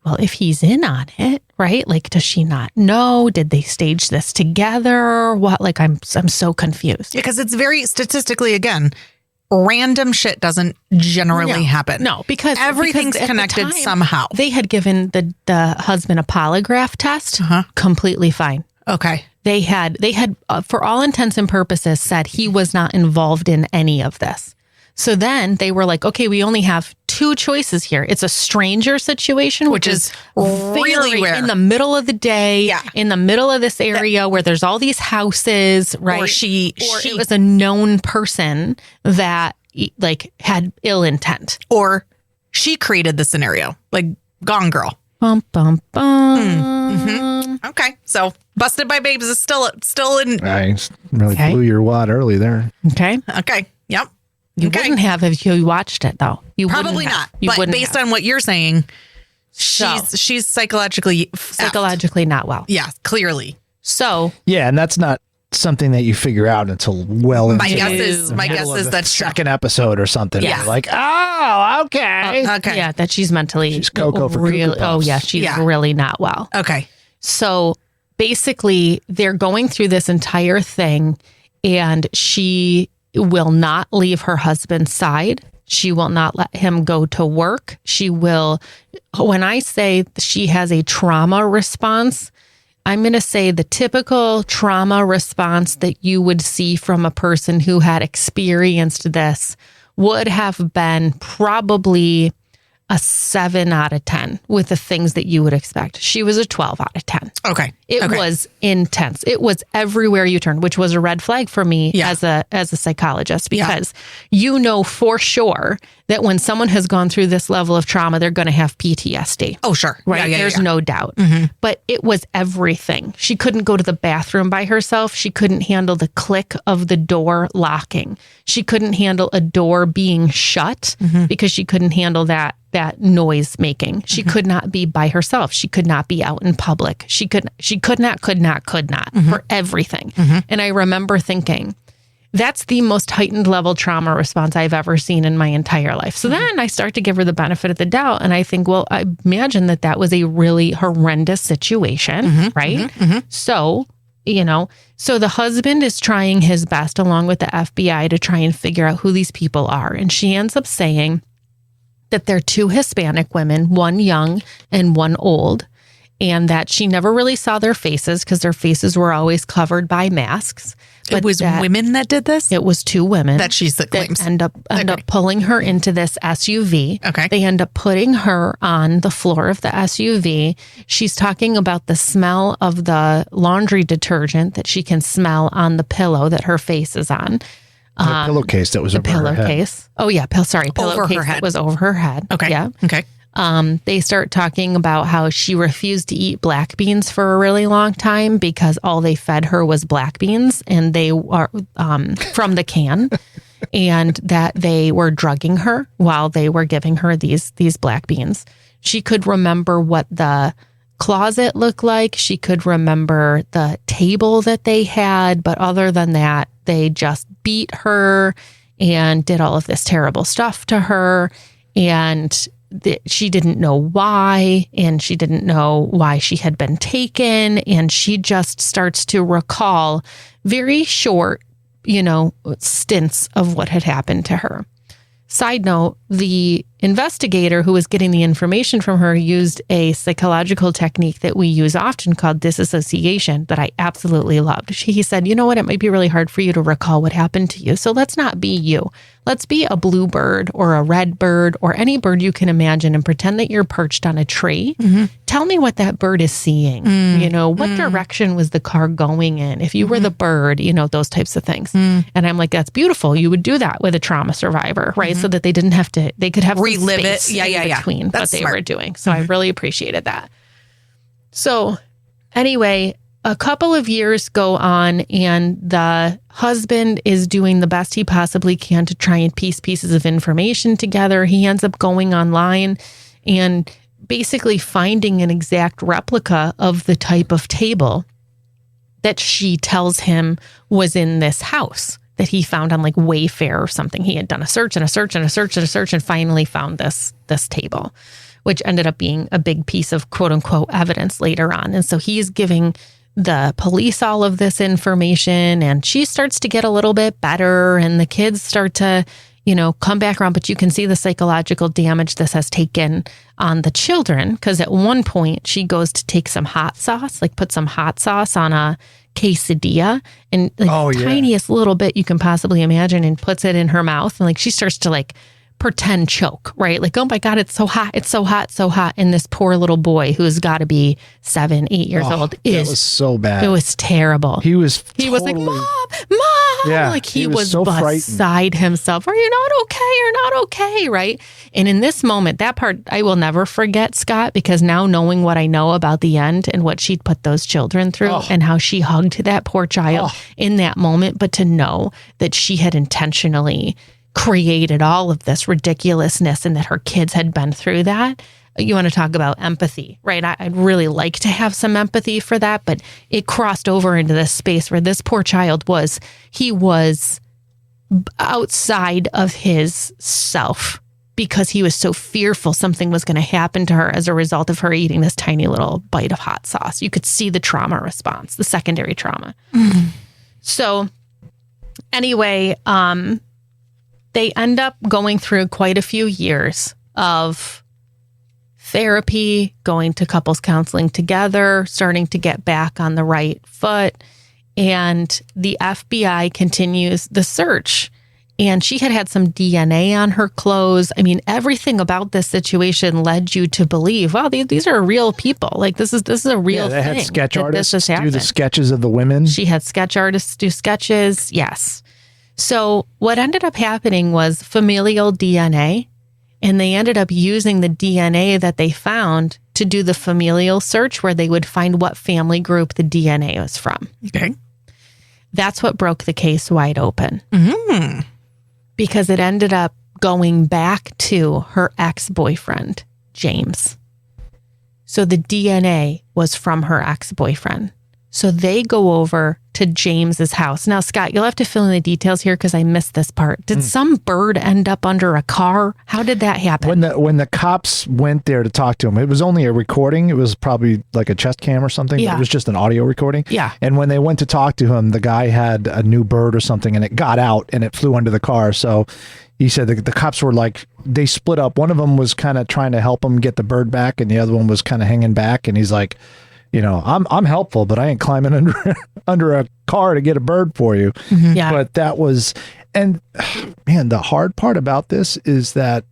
well, if he's in on it, right? Like, does she not know? Did they stage this together? What? Like, I'm so confused. Because it's very statistically, again, random shit doesn't generally happen. No, because everything's at connected the time, somehow. They had given the husband a polygraph test, completely fine. Okay. They had for all intents and purposes said he was not involved in any of this. So then they were like, okay, we only have two choices here. It's a stranger situation, which is really rare. In the middle of the day, in the middle of this area where there's all these houses, right? Or it was a known person that like had ill intent. Or she created the scenario, like Gone Girl. Bum, bum, bum. Okay. So Busted by Babes is still in. I really blew your wad early there. Okay. Okay. Yep. You wouldn't have if you watched it, though. You Probably wouldn't not. have. You But wouldn't based have. on what you're saying, So, she's psychologically not well. Yeah, clearly. So Yeah, and that's not something that you figure out until well into My guess the is that's true. second episode or something. Yeah. You're like, oh, okay. Okay. yeah, that she's mentally She's Coco for really. Cuckoo Oh Puffs. yeah, she's Yeah. really not well. Okay. So basically, they're going through this entire thing, and she will not leave her husband's side. She will not let him go to work. She will, when I say she has a trauma response, I'm going to say the typical trauma response that you would see from a person who had experienced this would have been probably a 7 out of 10 with the things that you would expect. She was a 12 out of 10. Okay. It was intense. It was everywhere you turned, which was a red flag for me as a psychologist, because you know for sure that when someone has gone through this level of trauma, they're going to have PTSD. Oh, sure. Right. There's no doubt. But it was everything. She couldn't go to the bathroom by herself. She couldn't handle the click of the door locking. She couldn't handle a door being shut because she couldn't handle that noise making. She could not be by herself. She could not be out in public. She could not for everything. And I remember thinking, that's the most heightened level trauma response I've ever seen in my entire life. So then I start to give her the benefit of the doubt. And I think, well, I imagine that was a really horrendous situation, right? So, so the husband is trying his best along with the FBI to try and figure out who these people are. And she ends up saying that they're 2 Hispanic women, one young and one old, and that she never really saw their faces because their faces were always covered by masks. But it was women that did this? It was 2 women that she claims. End up pulling her into this SUV. Okay. They end up putting her on the floor of the SUV. She's talking about the smell of the laundry detergent that she can smell on the pillow that her face is on. The pillowcase that was over her head. Pillowcase. Oh yeah, pillowcase that was over her head. Okay. Yeah. Okay. They start talking about how she refused to eat black beans for a really long time because all they fed her was black beans, and they are from the can, and that they were drugging her while they were giving her these black beans. She could remember what the closet looked like. She could remember the table that they had, but other than that, they just beat her and did all of this terrible stuff to her. And she didn't know why, and she didn't know why she had been taken. And she just starts to recall very short, stints of what had happened to her. Side note, the investigator who was getting the information from her used a psychological technique that we use often called disassociation that I absolutely loved. He said, you know what, it might be really hard for you to recall what happened to you. So let's not be you. Let's be a blue bird or a red bird or any bird you can imagine and pretend that you're perched on a tree. Tell me what that bird is seeing. What direction was the car going in? If you were the bird, those types of things. And I'm like, that's beautiful. You would do that with a trauma survivor, right? So that they didn't have to, they could have relive it. Yeah. Between That's what they smart. were doing. So I really appreciated that. So anyway, a couple of years go on, and the husband is doing the best he possibly can to try and piece pieces of information together. He ends up going online and basically finding an exact replica of the type of table that she tells him was in this house that he found on like Wayfair or something. He had done a search and a search and a search and a search and finally found this table, which ended up being a big piece of quote unquote evidence later on. And so he's giving the police all of this information, and she starts to get a little bit better, and the kids start to, come back around. But you can see the psychological damage this has taken on the children, because at one point she goes to take some hot sauce, like put some hot sauce on a quesadilla, and tiniest little bit you can possibly imagine, and puts it in her mouth, and like she starts to like pretend choke, right? Like, oh my God, it's so hot. It's so hot, so hot. And this poor little boy who's got to be 7, 8 years old it was so bad. It was terrible. He was like, Mom, Yeah, like he was so beside himself. Are you not okay? You're not okay, right? And in this moment, that part I will never forget, Scott, because now knowing what I know about the end and what she'd put those children through and how she hugged that poor child in that moment, but to know that she had intentionally created all of this ridiculousness and that her kids had been through that. You want to talk about empathy, right? I'd really like to have some empathy for that, but it crossed over into this space where this poor child was outside of his self because he was so fearful something was going to happen to her as a result of her eating this tiny little bite of hot sauce. You could see the trauma response, the secondary trauma. Mm-hmm. So anyway, they end up going through quite a few years of therapy, going to couples counseling together, starting to get back on the right foot. And the FBI continues the search. And she had some DNA on her clothes. I mean, everything about this situation led you to believe, wow, these are real people. Like this is a real thing. They had sketch artists do the sketches of the women. She had sketch artists do sketches. Yes. So what ended up happening was familial DNA. And they ended up using the DNA that they found to do the familial search where they would find what family group the DNA was from. Okay. That's what broke the case wide open. Mm-hmm. Because it ended up going back to her ex-boyfriend, James. So the DNA was from her ex-boyfriend. So they go over to James's house. Now, Scott, you'll have to fill in the details here because I missed this part. Did some bird end up under a car? How did that happen? When the cops went there to talk to him, it was only a recording. It was probably like a chest cam or something. Yeah. It was just an audio recording. Yeah. And when they went to talk to him, the guy had a new bird or something, and it got out and it flew under the car. So he said the cops were like, they split up. One of them was kind of trying to help him get the bird back, and the other one was kind of hanging back. And he's like, you know, I'm helpful, but I ain't climbing under a car to get a bird for you. Mm-hmm. Yeah. But that was, and man, the hard part about this is that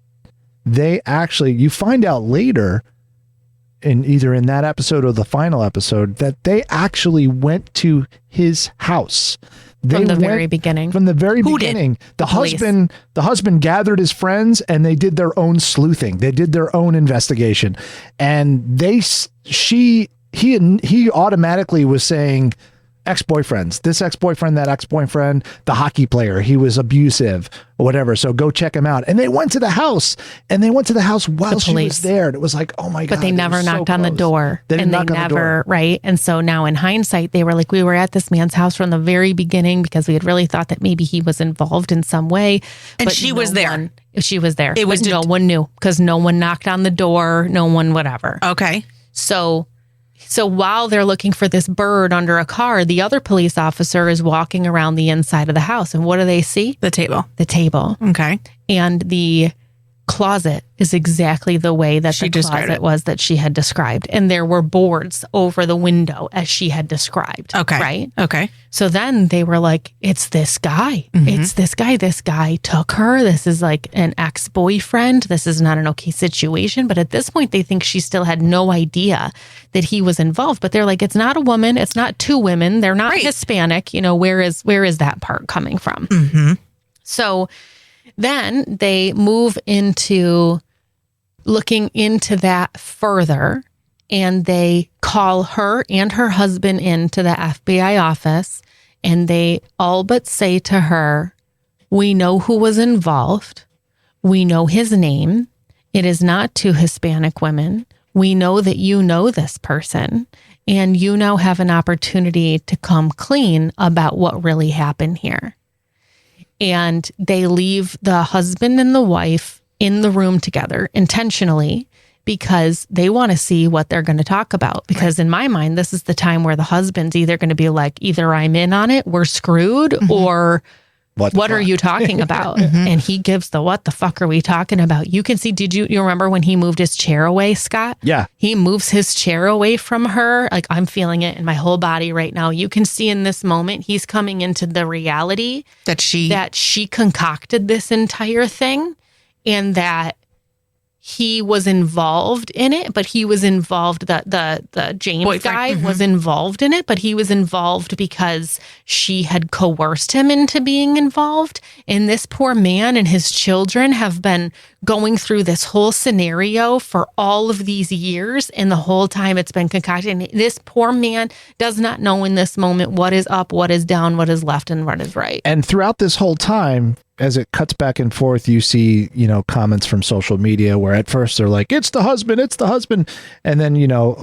they actually, you find out later in either in that episode or the final episode that they actually went to his house. From the very beginning. From the very beginning. The husband gathered his friends and they did their own sleuthing. They did their own investigation. And he automatically was saying ex-boyfriends, this ex-boyfriend, that ex-boyfriend, the hockey player, he was abusive or whatever. So go check him out. And they went to the house while she was there. And it was like, oh my God. But they never knocked on the door. They didn't knock on the door. Right. And so now in hindsight, they were like, we were at this man's house from the very beginning because we had really thought that maybe he was involved in some way. And she was there. She was there. It was no one knew because no one knocked on the door. No one, whatever. Okay. So while they're looking for this bird under a car, the other police officer is walking around the inside of the house. And what do they see? The table. The table. Okay. And the closet is exactly the way that she the closet was that she had described. And there were boards over the window as she had described. Okay. Right? Okay. So then they were like, it's this guy. Mm-hmm. It's this guy. This guy took her. This is like an ex-boyfriend. This is not an okay situation. But at this point, they think she still had no idea that he was involved. But they're like, it's not a woman. It's not two women. They're not Hispanic. You know, where is that part coming from? Mm-hmm. So then they move into looking into that further, and they call her and her husband into the FBI office, and they all but say to her, we know who was involved. We know his name. It is not two Hispanic women. We know that you know this person, and you now have an opportunity to come clean about what really happened here. And they leave the husband and the wife in the room together intentionally because they want to see what they're going to talk about. Because in my mind, this is the time where the husband's either going to be like, either I'm in on it, we're screwed, or what are you talking about? And he gives the, what the fuck are we talking about? You can see, you remember when he moved his chair away, Scott? Yeah. He moves his chair away from her. Like, I'm feeling it in my whole body right now. You can see in this moment, he's coming into the reality that she concocted this entire thing, and that he was involved in it, but he was involved, the James Boyfriend. guy was involved in it, but he was involved because she had coerced him into being involved. And this poor man and his children have been going through this whole scenario for all of these years. And the whole time it's been concocted. And this poor man does not know in this moment what is up, what is down, what is left, and what is right. And throughout this whole time, as it cuts back and forth, you see, comments from social media where at first they're like, it's the husband. And then,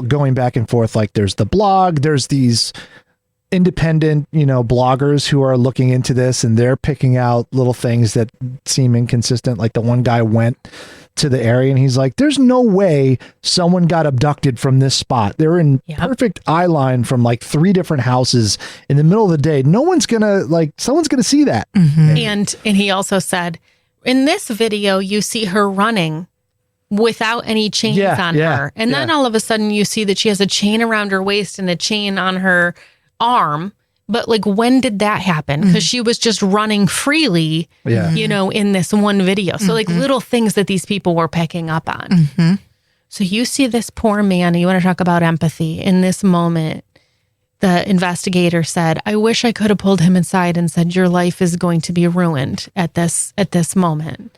going back and forth, like there's the blog, there's these independent, bloggers who are looking into this and they're picking out little things that seem inconsistent. Like the one guy went to the area and he's like, there's no way someone got abducted from this spot. They're in perfect eye line from like 3 different houses in the middle of the day. No one's gonna someone's gonna see that. And he also said, in this video, you see her running without any chains on her. And then all of a sudden you see that she has a chain around her waist and a chain on her arm. But like, when did that happen? Because she was just running freely, in this one video. So like little things that these people were picking up on. So you see this poor man, and you want to talk about empathy. In this moment, the investigator said, I wish I could have pulled him inside and said, your life is going to be ruined at this moment.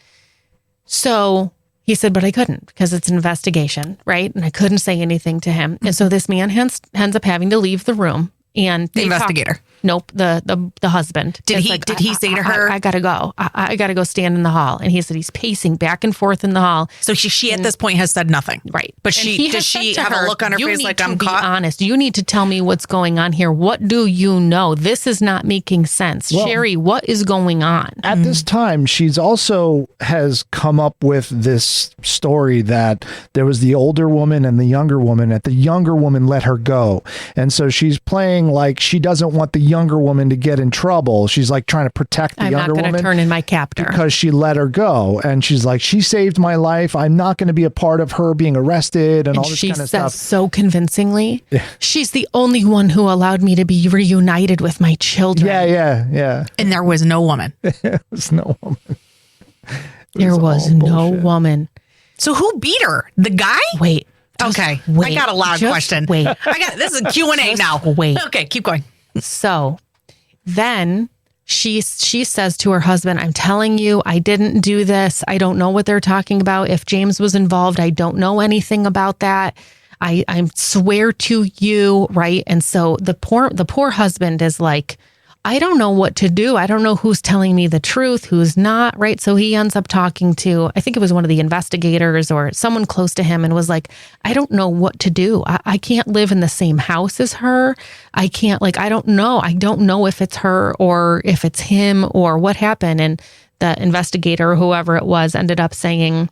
So he said, but I couldn't because it's an investigation, right? And I couldn't say anything to him. And so this man ends up having to leave the room. And the investigator. Nope, the husband. Did he say to her, I gotta go. I gotta go stand in the hall. And he said he's pacing back and forth in the hall. So she at this point has said nothing. Right. But does she have a look on her face like, I'm caught? Be honest. You need to tell me what's going on here. What do you know? This is not making sense. Well, Sherry, what is going on? At this time, she's also has come up with this story that there was the older woman and the younger woman, that the younger woman let her go. And so she's playing like she doesn't want the younger woman to get in trouble. She's like trying to protect the younger woman. I'm not going to turn in my captor. Because she let her go. And she's like, she saved my life. I'm not going to be a part of her being arrested and all this kind of stuff. She says so convincingly, she's the only one who allowed me to be reunited with my children. Yeah. And there was no woman. There was no woman. There was no woman. So who beat her? The guy? Wait. Okay. Wait. I got a loud question. Wait. This is a Q&A now. Wait. Okay, keep going. So then she says to her husband, I'm telling you, I didn't do this. I don't know what they're talking about. If James was involved, I don't know anything about that. I swear to you, right? And so the poor husband is like, I don't know what to do. I don't know who's telling me the truth, who's not, right? So he ends up talking to, I think it was one of the investigators or someone close to him, and was like, I don't know what to do. I can't live in the same house as her. I can't, I don't know. I don't know if it's her or if it's him or what happened. And the investigator, whoever it was, ended up saying,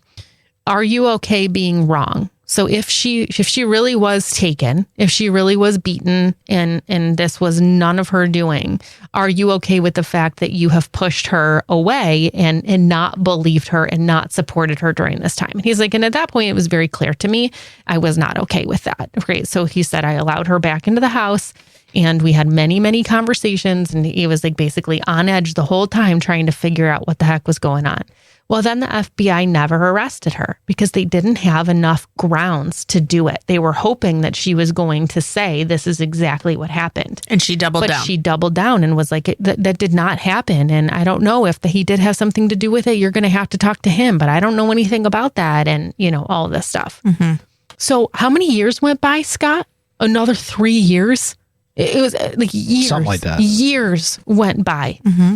are you okay being wrong? So if she really was taken, if she really was beaten and this was none of her doing, are you okay with the fact that you have pushed her away and not believed her and not supported her during this time? And he's like, and at that point, it was very clear to me, I was not okay with that. Right. So he said, I allowed her back into the house and we had many, many conversations, and he was like basically on edge the whole time trying to figure out what the heck was going on. Well, then the FBI never arrested her because they didn't have enough grounds to do it. They were hoping that she was going to say, this is exactly what happened. And she doubled down. But she doubled down and was like, that did not happen. And I don't know if he did have something to do with it. You're going to have to talk to him, but I don't know anything about that. And, all of this stuff. Mm-hmm. So how many years went by, Scott? Another 3 years? It was like years. Something like that. Years went by. Mm-hmm.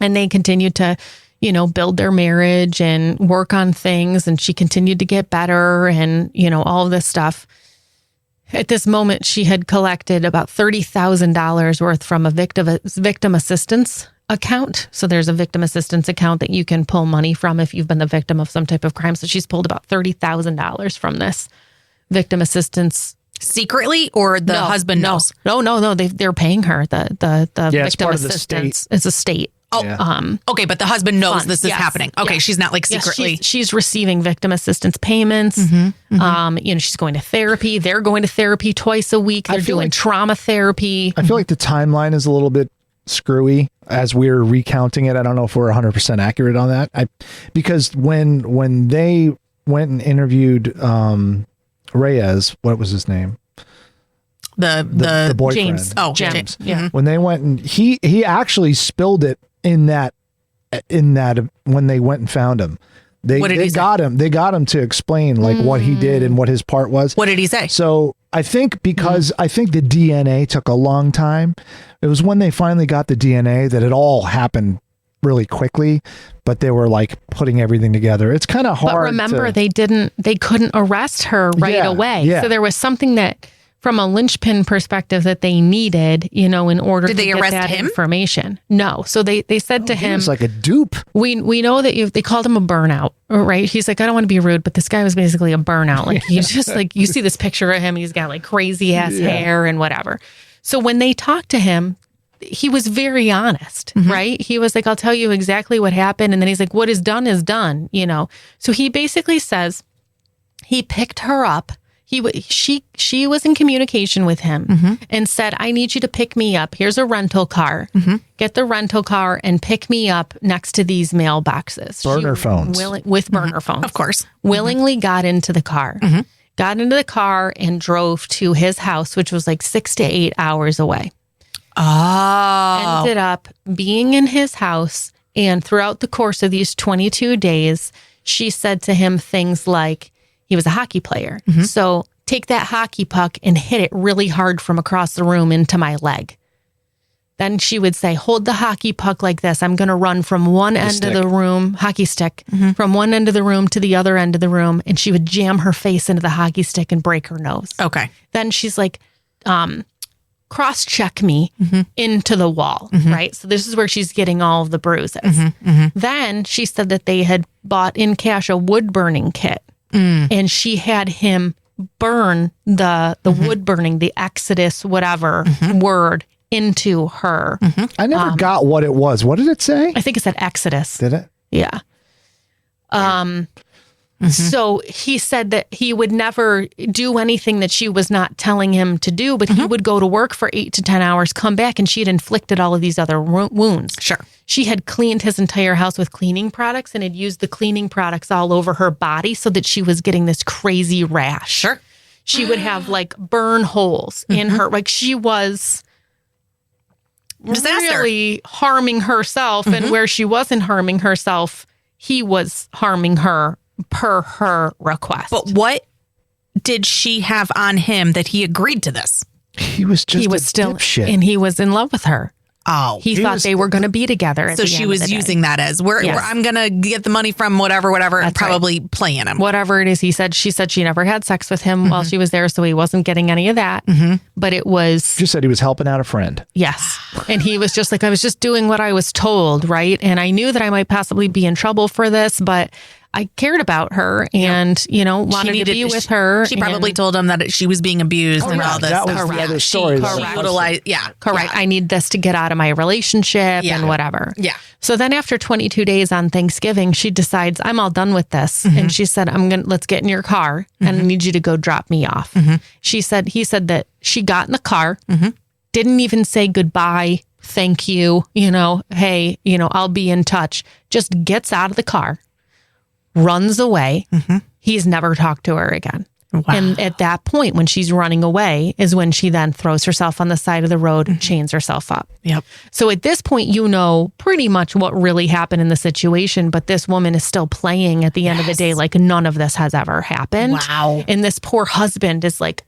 And they continued to build their marriage and work on things. And she continued to get better and, all of this stuff. At this moment, she had collected about $30,000 worth from a victim assistance account. So there's a victim assistance account that you can pull money from if you've been the victim of some type of crime. So she's pulled about $30,000 from this victim assistance. Secretly, or the husband knows? No. They're paying her. The victim it's assistance is a state. Oh, yeah. Okay, but the husband knows this is happening. Okay, yes. She's not like secretly. Yes, she's receiving victim assistance payments. Mm-hmm, mm-hmm. She's going to therapy. They're going to therapy twice a week. They're doing trauma therapy. I feel like the timeline is a little bit screwy as we're recounting it. I don't know if we're 100% accurate on that. Because when went and interviewed Reyes, what was his name? The boyfriend. James. Oh, James. Yeah. When they went and he actually spilled it in that when they went and found him. They got him to explain like what he did and what his part was. What did he say? So I think because I think the DNA took a long time. It was when they finally got the DNA that it all happened really quickly, but they were like putting everything together. It's kind of hard. But remember, they couldn't arrest her right away. Yeah. So there was something that, from a linchpin perspective, that they needed, in order to get arrest that him? information. No. So they said to him, it's like a dupe. we know that they called him a burnout, right? He's like, I don't want to be rude, but this guy was basically a burnout. Like he's just like, you see this picture of him, he's got like crazy ass hair and whatever. So when they talked to him, he was very honest, right? He was like, I'll tell you exactly what happened. And then he's like, what is done, So he basically says he picked her up. She was in communication with him and said, I need you to pick me up. Here's a rental car. Get the rental car and pick me up next to these mailboxes. Burner phones. With burner phones. Of course. Willingly got into the car. Got into the car and drove to his house, which was like 6 to 8 hours away. Oh. Ended up being in his house. And throughout the course of these 22 days, she said to him things like, he was a hockey player. So take that hockey puck and hit it really hard from across the room into my leg. Then she would say, hold the hockey puck like this. I'm going to run from one end of the room, hockey stick, from one end of the room to the other end of the room. And she would jam her face into the hockey stick and break her nose. Okay. Then she's like, cross-check me into the wall, right? So this is where she's getting all of the bruises. Then she said that they had bought in cash a wood burning kit. And she had him burn the wood burning, the Exodus, whatever word into her. I never got what it was. What did it say? I think it said Exodus. Did it? Yeah. So he said that he would never do anything that she was not telling him to do, but he would go to work for 8 to 10 hours, come back, and she had inflicted all of these other wounds. Sure. She had cleaned his entire house with cleaning products and had used the cleaning products all over her body so that she was getting this crazy rash. Sure. She would have like burn holes in her. Like she was Disaster. really harming herself. And where she wasn't harming herself, he was harming her per her request. But what did she have on him that he agreed to this? He was just he was a still, dipshit. and he was in love with her. Oh. He thought they were going to be together. So she was using that as, where Yes. I'm going to get the money from whatever, and That's probably playing him. Whatever it is, she said she never had sex with him while she was there, so he wasn't getting any of that. But it was... Just said he was helping out a friend. Yes. And he was just like, I was just doing what I was told, right? And I knew that I might possibly be in trouble for this, but I cared about her and, wanted to be with her. She probably told him that she was being abused and all this that was stuff. the other story. She utilized, Correct. I need this to get out of my relationship and whatever. Yeah. So then after 22 days on Thanksgiving, she decides, I'm all done with this. And she said, let's get in your car and I need you to go drop me off. He said that she got in the car, didn't even say goodbye, thank you, hey, I'll be in touch. Just gets out of the car, runs away. He's never talked to her again. Wow. And at that point, when she's running away, is when she then throws herself on the side of the road, chains herself up. Yep. So at this point, pretty much what really happened in the situation, but this woman is still playing at the end of the day like none of this has ever happened. Wow. And this poor husband is like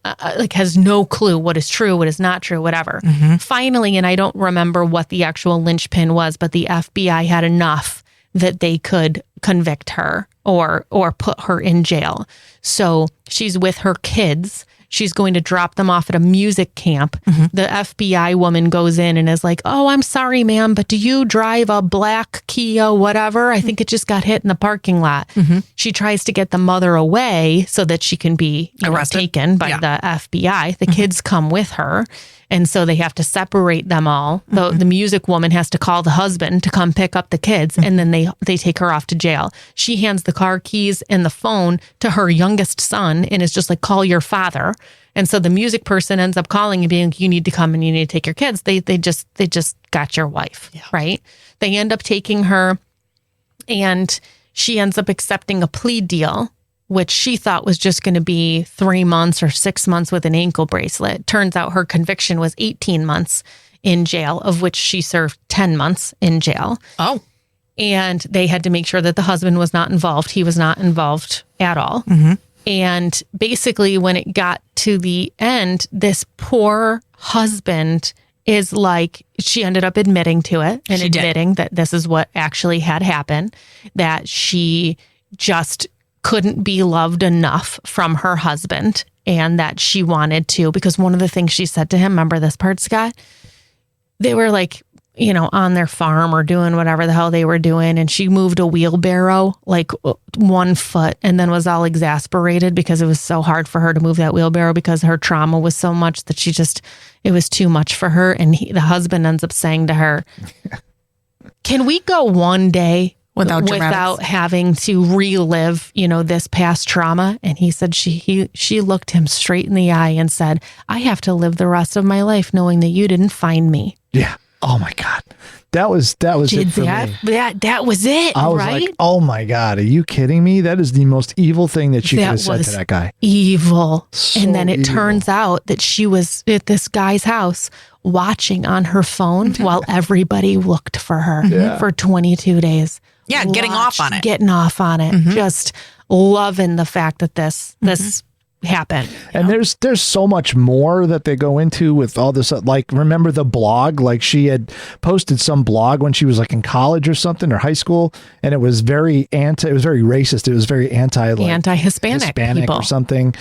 has no clue what is true, what is not true, whatever. Finally, and I don't remember what the actual linchpin was, but the FBI had enough that they could convict her or put her in jail. So she's with her kids. She's going to drop them off at a music camp. The FBI woman goes in and is like, oh, I'm sorry, ma'am, but do you drive a black Kia, whatever? I think it just got hit in the parking lot. She tries to get the mother away so that she can be taken by the FBI. The kids come with her. And so they have to separate them all. The music woman has to call the husband to come pick up the kids. And then they take her off to jail. She hands the car keys and the phone to her youngest son and is just like, call your father. And so the music person ends up calling and being like, you need to come and you need to take your kids. They just got your wife, right? They end up taking her and she ends up accepting a plea deal which she thought was just going to be 3 months or 6 months with an ankle bracelet. Turns out her conviction was 18 months in jail, of which she served 10 months in jail. Oh. And they had to make sure that the husband was not involved. He was not involved at all. Mm-hmm. And basically, when it got to the end, this poor husband is like, she ended up admitting to it and admitting that this is what actually had happened, that she just couldn't be loved enough from her husband and that she wanted to, because one of the things she said to him, remember this part, Scott? They were like, you know, on their farm or doing whatever the hell they were doing. And she moved a wheelbarrow like 1 foot and then was all exasperated because it was so hard for her to move that wheelbarrow because her trauma was so much that it was too much for her. And the husband ends up saying to her, can we go one day without having to relive, you know, this past trauma? And he said, she looked him straight in the eye and said, I have to live the rest of my life knowing that you didn't find me. Yeah. Oh my God. That was it for me. That was it, I was right? like, oh my God, are you kidding me? That is the most evil thing that you could have said to that guy. Evil. So and then it evil. turns out that she was at this guy's house watching on her phone while everybody looked for her for 22 days. Yeah, getting off on it. Getting off on it. Just loving the fact that this happen. And there's so much more that they go into with all this. Like, remember the blog? Like, she had posted some blog when she was like in college or something, or high school, and it was very racist. It was very anti-Hispanic people or something.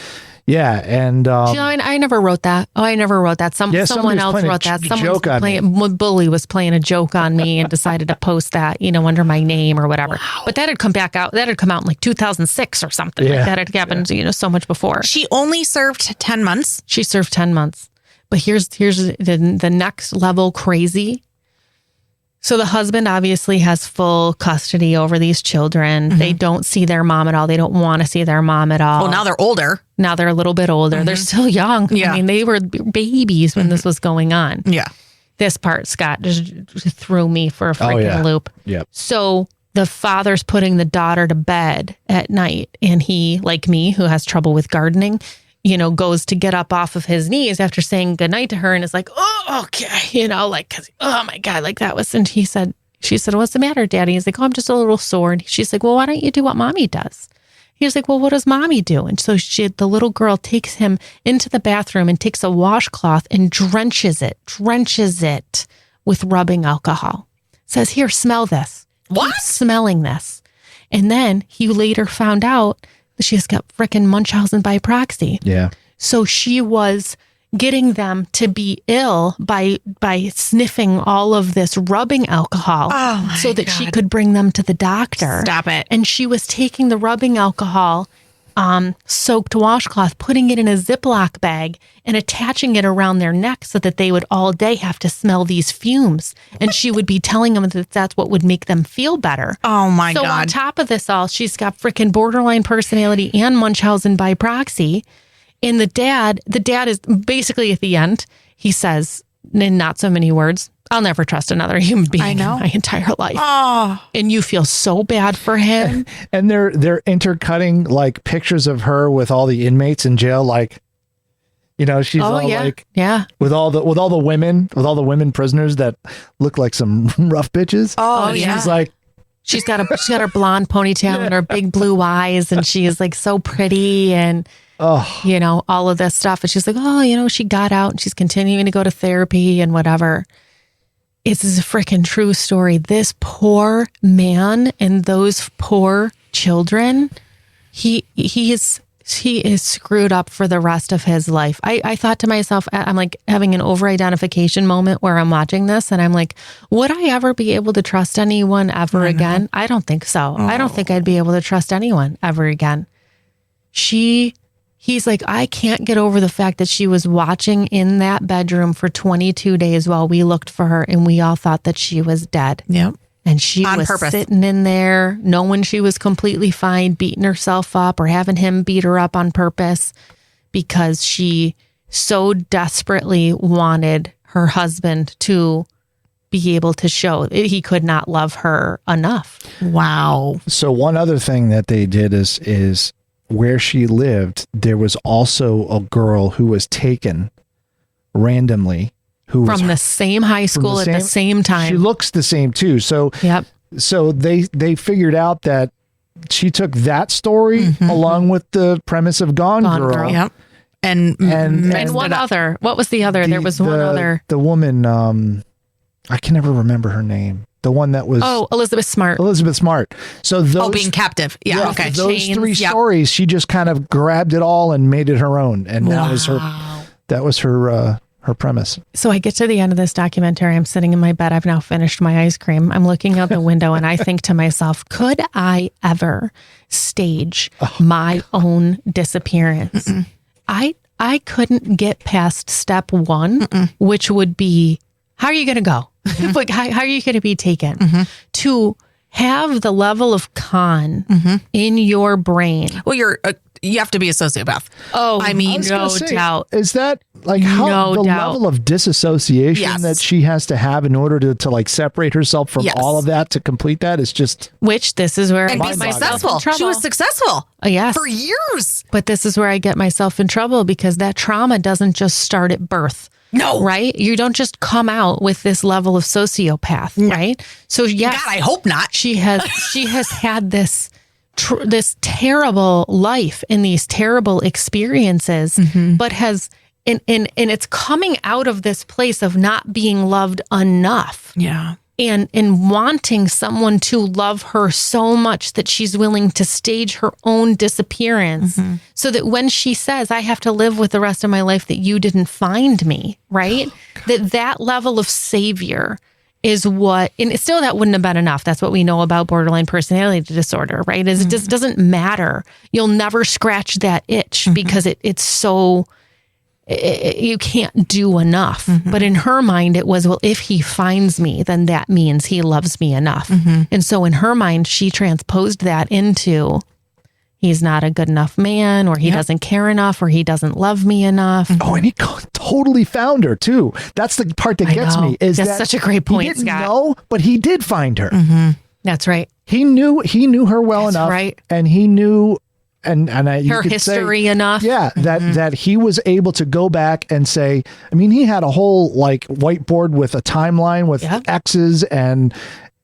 Yeah, and I never wrote that. I never wrote that. Someone else wrote that. Bully was playing a joke on me and decided to post that, you know, under my name or whatever. Wow. But that had come out in like 2006 or something. Yeah. Like that had happened, you know, so much before. She only served 10 months. She served 10 months. But here's the next level crazy. So the husband obviously has full custody over these children. They don't see their mom at all. They don't want to see their mom at all. Well, now they're older. Now they're a little bit older. They're still young. Yeah. I mean, they were babies when this was going on. Yeah. This part, Scott, just threw me for a freaking loop. Yep. So the father's putting the daughter to bed at night. And he, like me, who has trouble with gardening, you know, goes to get up off of his knees after saying goodnight to her and is like, oh, okay. You know, like, cause, oh my God, like that was, and she said, what's the matter, Daddy? He's like, oh, I'm just a little sore. And she's like, well, why don't you do what Mommy does? He's like, well, what does Mommy do? And so the little girl takes him into the bathroom and takes a washcloth and drenches it with rubbing alcohol. Says, here, smell this. What? Keep smelling this. And then he later found out that she's got frickin' Munchausen by proxy. Yeah. So she was getting them to be ill by sniffing all of this rubbing alcohol so that she could bring them to the doctor. Stop it. And she was taking the rubbing alcohol soaked washcloth, putting it in a Ziploc bag and attaching it around their neck so that they would all day have to smell these fumes. And she would be telling them that that's what would make them feel better. Oh my God. So on top of this all, she's got freaking borderline personality and Munchausen by proxy. And the dad is basically at the end, he says, in not so many words, I'll never trust another human being in my entire life. Oh. And you feel so bad for him. And they're intercutting like pictures of her with all the inmates in jail, like, you know, she's with all the women prisoners that look like some rough bitches. Oh, yeah. She's like, she's got her blonde ponytail and her big blue eyes, and she is like so pretty and you know, all of this stuff. And she's like, oh, you know, she got out and she's continuing to go to therapy and whatever. It's a freaking true story. This poor man and those poor children, he is screwed up for the rest of his life. I thought to myself, I'm like having an over-identification moment where I'm watching this and I'm like, would I ever be able to trust anyone ever again? I don't think so. I don't think I'd be able to trust anyone ever again. He's like, I can't get over the fact that she was watching in that bedroom for 22 days while we looked for her and we all thought that she was dead. Yep. And she on was purpose. Sitting in there, knowing she was completely fine, beating herself up or having him beat her up on purpose because she so desperately wanted her husband to be able to show he could not love her enough. Wow. So one other thing that they did is where she lived, there was also a girl who was taken randomly who was From the same high school at the same time. She looks the same too. So, Yep. so they figured out that she took that story along with the premise of Gone Girl. Yep. And one other. What was the other? There was one other. The woman, I can never remember her name. The one that was Elizabeth Smart. Elizabeth Smart. So those being captive. Yeah. Okay. Those Chains. three stories, she just kind of grabbed it all and made it her own, and that was her premise. So I get to the end of this documentary. I'm sitting in my bed. I've now finished my ice cream. I'm looking out the window and I think to myself, could I ever stage my own disappearance? I couldn't get past step one, which would be, how are you going to go? Like, how are you going to be taken? To have the level of con in your brain. Well, you have to be a sociopath. Oh, I mean, no doubt. Is that like how the level of disassociation that she has to have in order to like separate herself from all of that to complete that is just. Which this is where I be get myself successful. in trouble. She was successful. Yes. For years. But this is where I get myself in trouble because that trauma doesn't just start at birth. No. Right? You don't just come out with this level of sociopath, right? So yes, God, I hope not. She has had this terrible life and these terrible experiences, but has and it's coming out of this place of not being loved enough. Yeah. And wanting someone to love her so much that she's willing to stage her own disappearance so that when she says, I have to live with the rest of my life that you didn't find me, right? That level of savior is what, and still that wouldn't have been enough. That's what we know about borderline personality disorder, right? Is it just doesn't matter. You'll never scratch that itch because it's so... you can't do enough. But in her mind, it was, well, if he finds me, then that means he loves me enough. And so in her mind, she transposed that into he's not a good enough man, or he doesn't care enough, or he doesn't love me enough. Oh, and he totally found her too. That's the part that gets me. Is that's that such a great point, he didn't Scott. know, but he did find her. That's right. He knew her well enough, right. And he knew. And her history enough. Yeah, that he was able to go back and say, I mean, he had a whole like whiteboard with a timeline with X's and,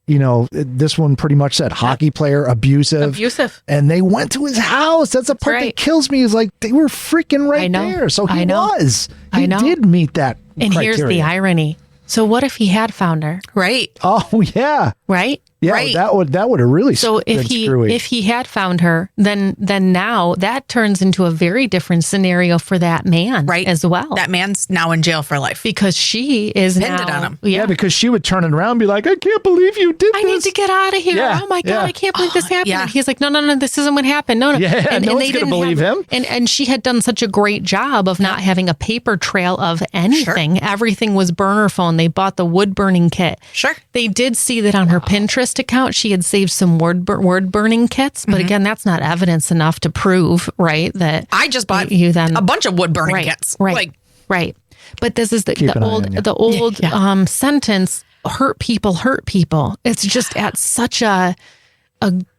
you know, this one pretty much said hockey player, abusive. And they went to his house. That's the part that kills me is like they were freaking right there. So he was. He did meet that And criteria. here's the irony. So what if he had found her? Right. Oh, yeah. Right? Yeah, right. that would have really so if he had found her, then now that turns into a very different scenario for that man, right, as well. That man's now in jail for life because she is pinned it on him. Yeah, because she would turn it around and be like, "I can't believe you did this. I need to get out of here. Yeah, oh my god, I can't believe this happened." Yeah. And he's like, "No, this isn't what happened. No." Yeah, and no one's they gonna didn't believe him. And she had done such a great job of not having a paper trail of anything. Sure. Everything was burner phone. They bought the wood burning kit. Sure. They did see that on her Pinterest account, she had saved some word burning kits, but again, that's not evidence enough to prove, right? That I just bought a bunch of wood burning kits, right. But this is the old sentence: "Hurt people." It's just at such a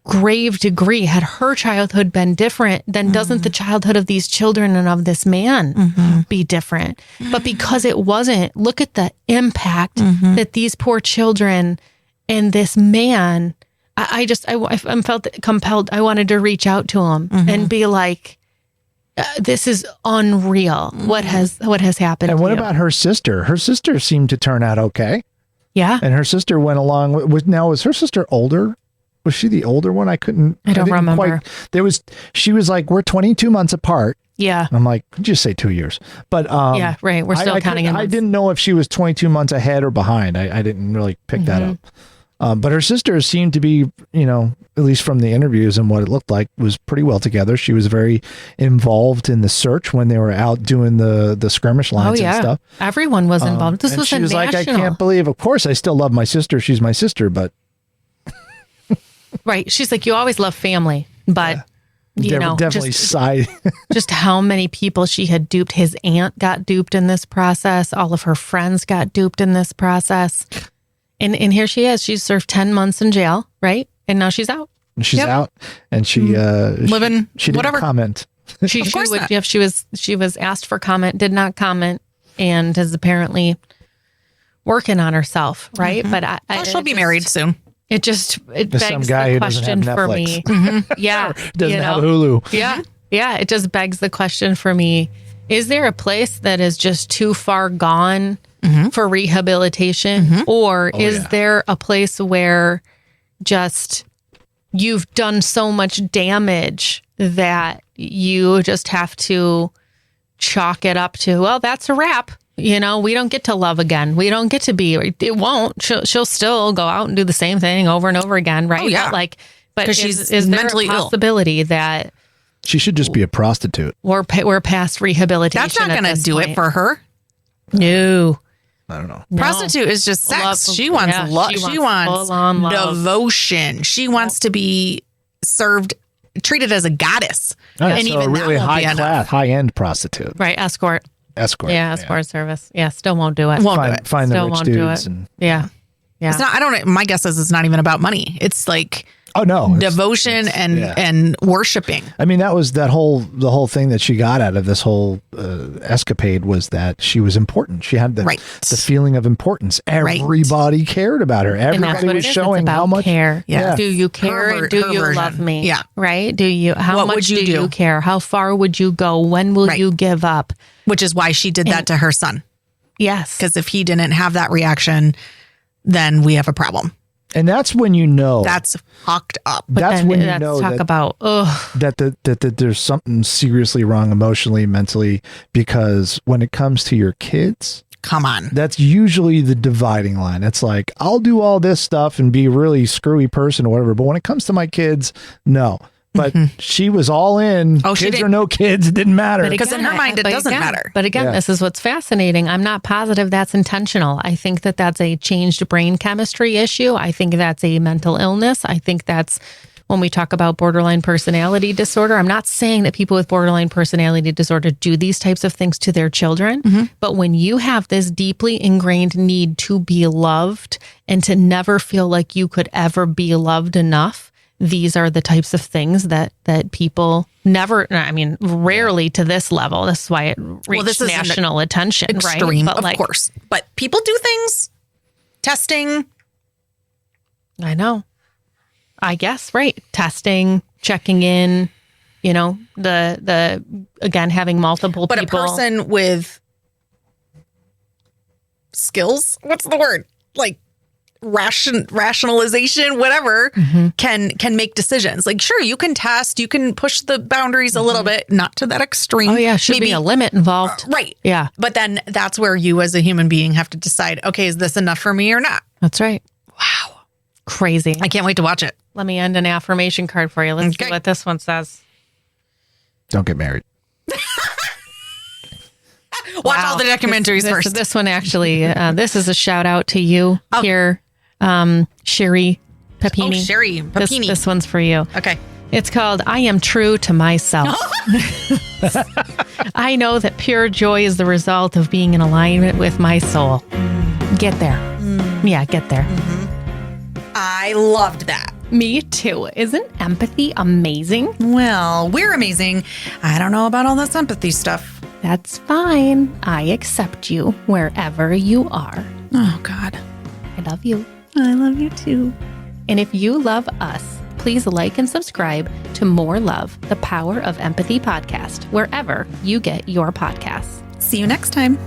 grave degree. Had her childhood been different, then doesn't the childhood of these children and of this man be different? But because it wasn't, look at the impact that these poor children and this man. I felt compelled. I wanted to reach out to him and be like, "This is unreal. What has happened?" And what about her sister? Her sister seemed to turn out okay. Yeah, and her sister went along with. Now, was her sister older? Was she the older one? I don't remember. She was like, we're 22 months apart. Yeah. I'm like, just say 2 years. But yeah, right. We're still counting. I didn't know if she was 22 months ahead or behind. I didn't really pick that up. But her sister seemed to be, you know, at least from the interviews and what it looked like, was pretty well together. She was very involved in the search when they were out doing the skirmish lines and stuff. Everyone was involved. This was she was national. like, I can't believe, of course, I still love my sister. She's my sister, but. Right. She's like, you always love family, but you know, definitely side. just how many people she had duped. His aunt got duped in this process. All of her friends got duped in this process. And here she is. She's served 10 months in jail, right? And now she's out. She's out, and she living she didn't whatever. comment. She Of course would not. if she was asked for comment, did not comment, and is apparently working on herself, right? But She'll be married soon. It There's begs some guy the who doesn't question have for Netflix. me. Yeah, Doesn't have Hulu. Yeah. It just begs the question for me: is there a place that is just too far gone for rehabilitation, or is there a place where just you've done so much damage that you just have to chalk it up to, well, that's a wrap. We don't get to love again. We don't get to be. It won't. She'll still go out and do the same thing over and over again, right? Oh, yeah. But she's is there mentally a ill. possibility that She should just be a prostitute. we're past rehabilitation? That's not at going to this do point? it for her. No. I don't know. No. Prostitute is just sex. Love- She wants yeah, love. she She wants wants full-on love. devotion. She wants to be treated as a goddess. Right, and so even a really that won't high be enough. class, high end prostitute. Right, escort. Escort. Yeah, escort service. Yeah, still won't do it. Won't do it. Find the Still rich won't do dudes it. and Yeah. Yeah. It's not. I don't. My guess is it's not even about money. It's like oh no, devotion and worshiping. I mean, that was the whole thing that she got out of this whole escapade was that she was important. She had the feeling of importance. Everybody cared about her. And that's Everybody what was it is. showing It's about how much care. Yeah. Do you care? Her And do you version. love me? Yeah. Right? Do you? How What much would you do you do? care? How far would you go? When will you give up? Which is why she did that to her son. Yes. Because if he didn't have that reaction, then we have a problem. And that's when you know That's fucked up. that's when you know talk that, about that there's something seriously wrong emotionally, mentally, because when it comes to your kids, Come on. that's usually the dividing line. It's like, I'll do all this stuff and be a really screwy person or whatever, but when it comes to my kids, no. But she was all in. Oh, she kids did- or no kids, it didn't matter. Because in her mind, it doesn't matter. But again, Yeah. this is what's fascinating. I'm not positive that's intentional. I think that that's a changed brain chemistry issue. I think that's a mental illness. I think that's when we talk about borderline personality disorder. I'm not saying that people with borderline personality disorder do these types of things to their children. But when you have this deeply ingrained need to be loved and to never feel like you could ever be loved enough, these are the types of things that people rarely to this level. This is why it reached this is an national attention, Extreme, right? of course. But people do things. Testing. I know. I guess, right. Testing, checking in, the again, having multiple But people. a person with skills, what's the word? Like rationalization, whatever, can make decisions. Like, sure, you can test, you can push the boundaries a little bit, not to that extreme. Oh, yeah. Should be a limit involved. Right. Yeah. But then that's where you as a human being have to decide, okay, is this enough for me or not? That's right. Wow. Crazy. I can't wait to watch it. Let me end an affirmation card for you. Let's see Okay. what this one says. Don't get married. Watch all the documentaries This- first. This one actually, this is a shout out to you here, Sherry Papini. Oh, Sherry This, Papini. this one's for you. Okay. It's called I Am True to Myself. I know that pure joy is the result of being in alignment with my soul. Get there. Yeah, get there. I loved that. Me too. Isn't empathy amazing? Well, we're amazing. I don't know about all this empathy stuff. That's fine. I accept you wherever you are. Oh, God. I love you. I love you too. And if you love us, please like and subscribe to More Love, the Power of Empathy podcast, wherever you get your podcasts. See you next time.